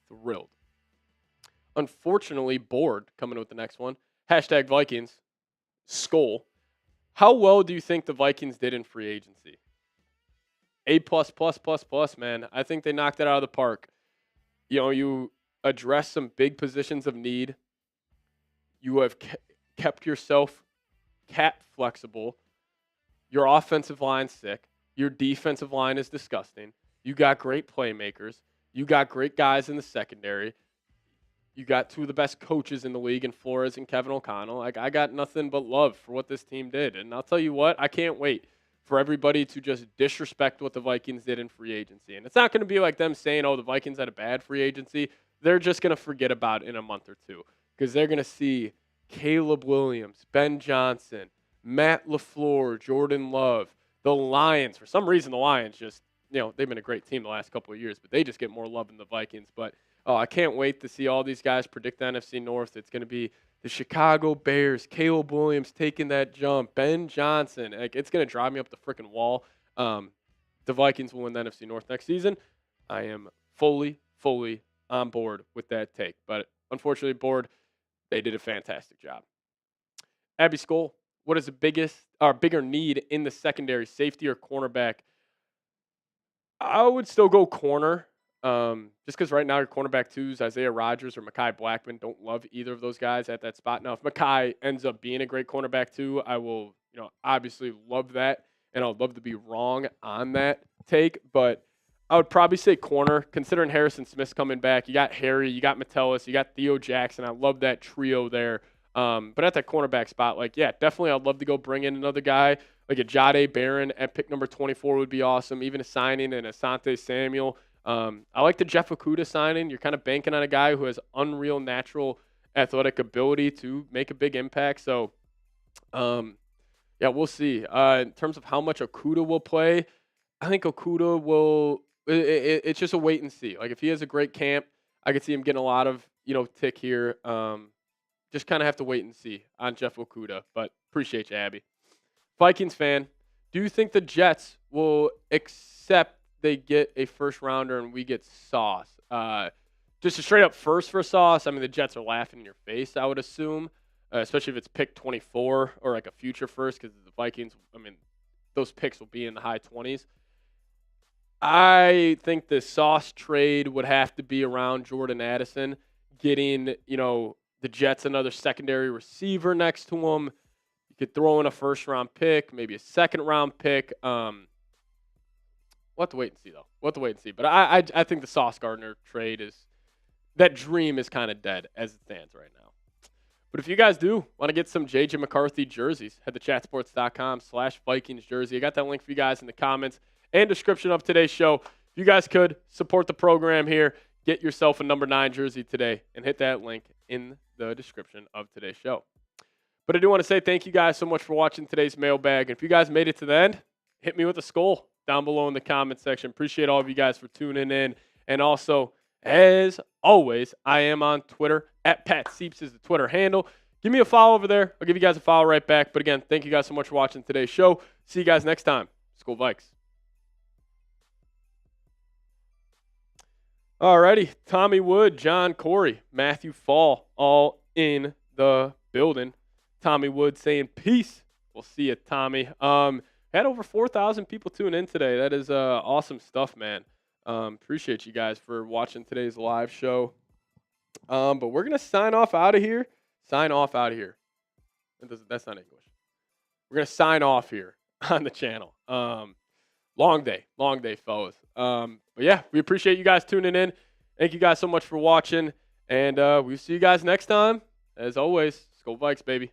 thrilled. Unfortunately, bored coming with the next one. Hashtag Vikings. Skull. How well do you think the Vikings did in free agency? A++++, man. I think they knocked it out of the park. You address some big positions of need. You have kept yourself cap flexible. Your offensive line's sick. Your defensive line is disgusting. You got great playmakers. You got great guys in the secondary. You got two of the best coaches in the league in Flores and Kevin O'Connell. Like, I got nothing but love for what this team did. And I'll tell you what, I can't wait for everybody to just disrespect what the Vikings did in free agency. And it's not going to be like them saying, oh, the Vikings had a bad free agency. They're just going to forget about it in a month or two because they're going to see Caleb Williams, Ben Johnson, Matt LaFleur, Jordan Love, the Lions. For some reason, the Lions just, they've been a great team the last couple of years, but they just get more love than the Vikings. But I can't wait to see all these guys predict the NFC North. It's going to be the Chicago Bears, Caleb Williams taking that jump, Ben Johnson. Like, it's going to drive me up the freaking wall. The Vikings will win the NFC North next season. I am fully on board with that take. But unfortunately, board, they did a fantastic job. Abby Skoll, what is the bigger need in the secondary, safety or cornerback? I would still go corner. Just because right now your cornerback twos, Isaiah Rodgers or Mekhi Blackman, don't love either of those guys at that spot. Now, if Mekhi ends up being a great cornerback too, I will, obviously love that, and I'd love to be wrong on that take. But I would probably say corner, considering Harrison Smith's coming back. You got Harry, you got Metellus, you got Theo Jackson. I love that trio there. But at that cornerback spot, definitely I'd love to go bring in another guy. Like a Jahdae Barron at pick number 24 would be awesome. Even a signing in Asante Samuel. I like the Jeff Okudah signing. You're kind of banking on a guy who has unreal natural athletic ability to make a big impact. So, we'll see. In terms of how much Okudah will play, I think Okudah will it's just a wait and see. Like, if he has a great camp, I could see him getting a lot of, tick here. Just kind of have to wait and see on Jeff Okudah. But appreciate you, Abby. Vikings fan, do you think the Jets will accept they get a first rounder and we get Sauce? Just a straight up first for Sauce. I mean, the Jets are laughing in your face, I would assume, especially if it's pick 24 or like a future first, because the Vikings, those picks will be in the high 20s. I think the Sauce trade would have to be around Jordan Addison, getting, the Jets another secondary receiver next to him. You could throw in a first-round pick, maybe a second-round pick. We'll have to wait and see, though. We'll have to wait and see. But I think the Sauce Gardner trade that dream is kind of dead as it stands right now. But if you guys do want to get some J.J. McCarthy jerseys, head to chatsports.com/Vikings jersey. I got that link for you guys in the comments and description of today's show. If you guys could support the program here, get yourself a number 9 jersey today and hit that link in the description of today's show. But I do want to say thank you guys so much for watching today's mailbag. And if you guys made it to the end, hit me with a skull down below in the comment section. Appreciate all of you guys for tuning in. And also, as always, I am on Twitter. @PatSeeps is the Twitter handle. Give me a follow over there. I'll give you guys a follow right back. But again, thank you guys so much for watching today's show. See you guys next time. Skol Vikes. Alrighty, Tommy Wood, John Corey, Matthew Fall, all in the building. Tommy Wood saying peace. We'll see you, Tommy. Had over 4,000 people tune in today. That is awesome stuff, man. Appreciate you guys for watching today's live show. But we're gonna sign off out of here. That's not English. We're gonna sign off here on the channel. Long day, fellas. But yeah, we appreciate you guys tuning in. Thank you guys so much for watching, and we'll see you guys next time. As always, Skol Vikes, baby.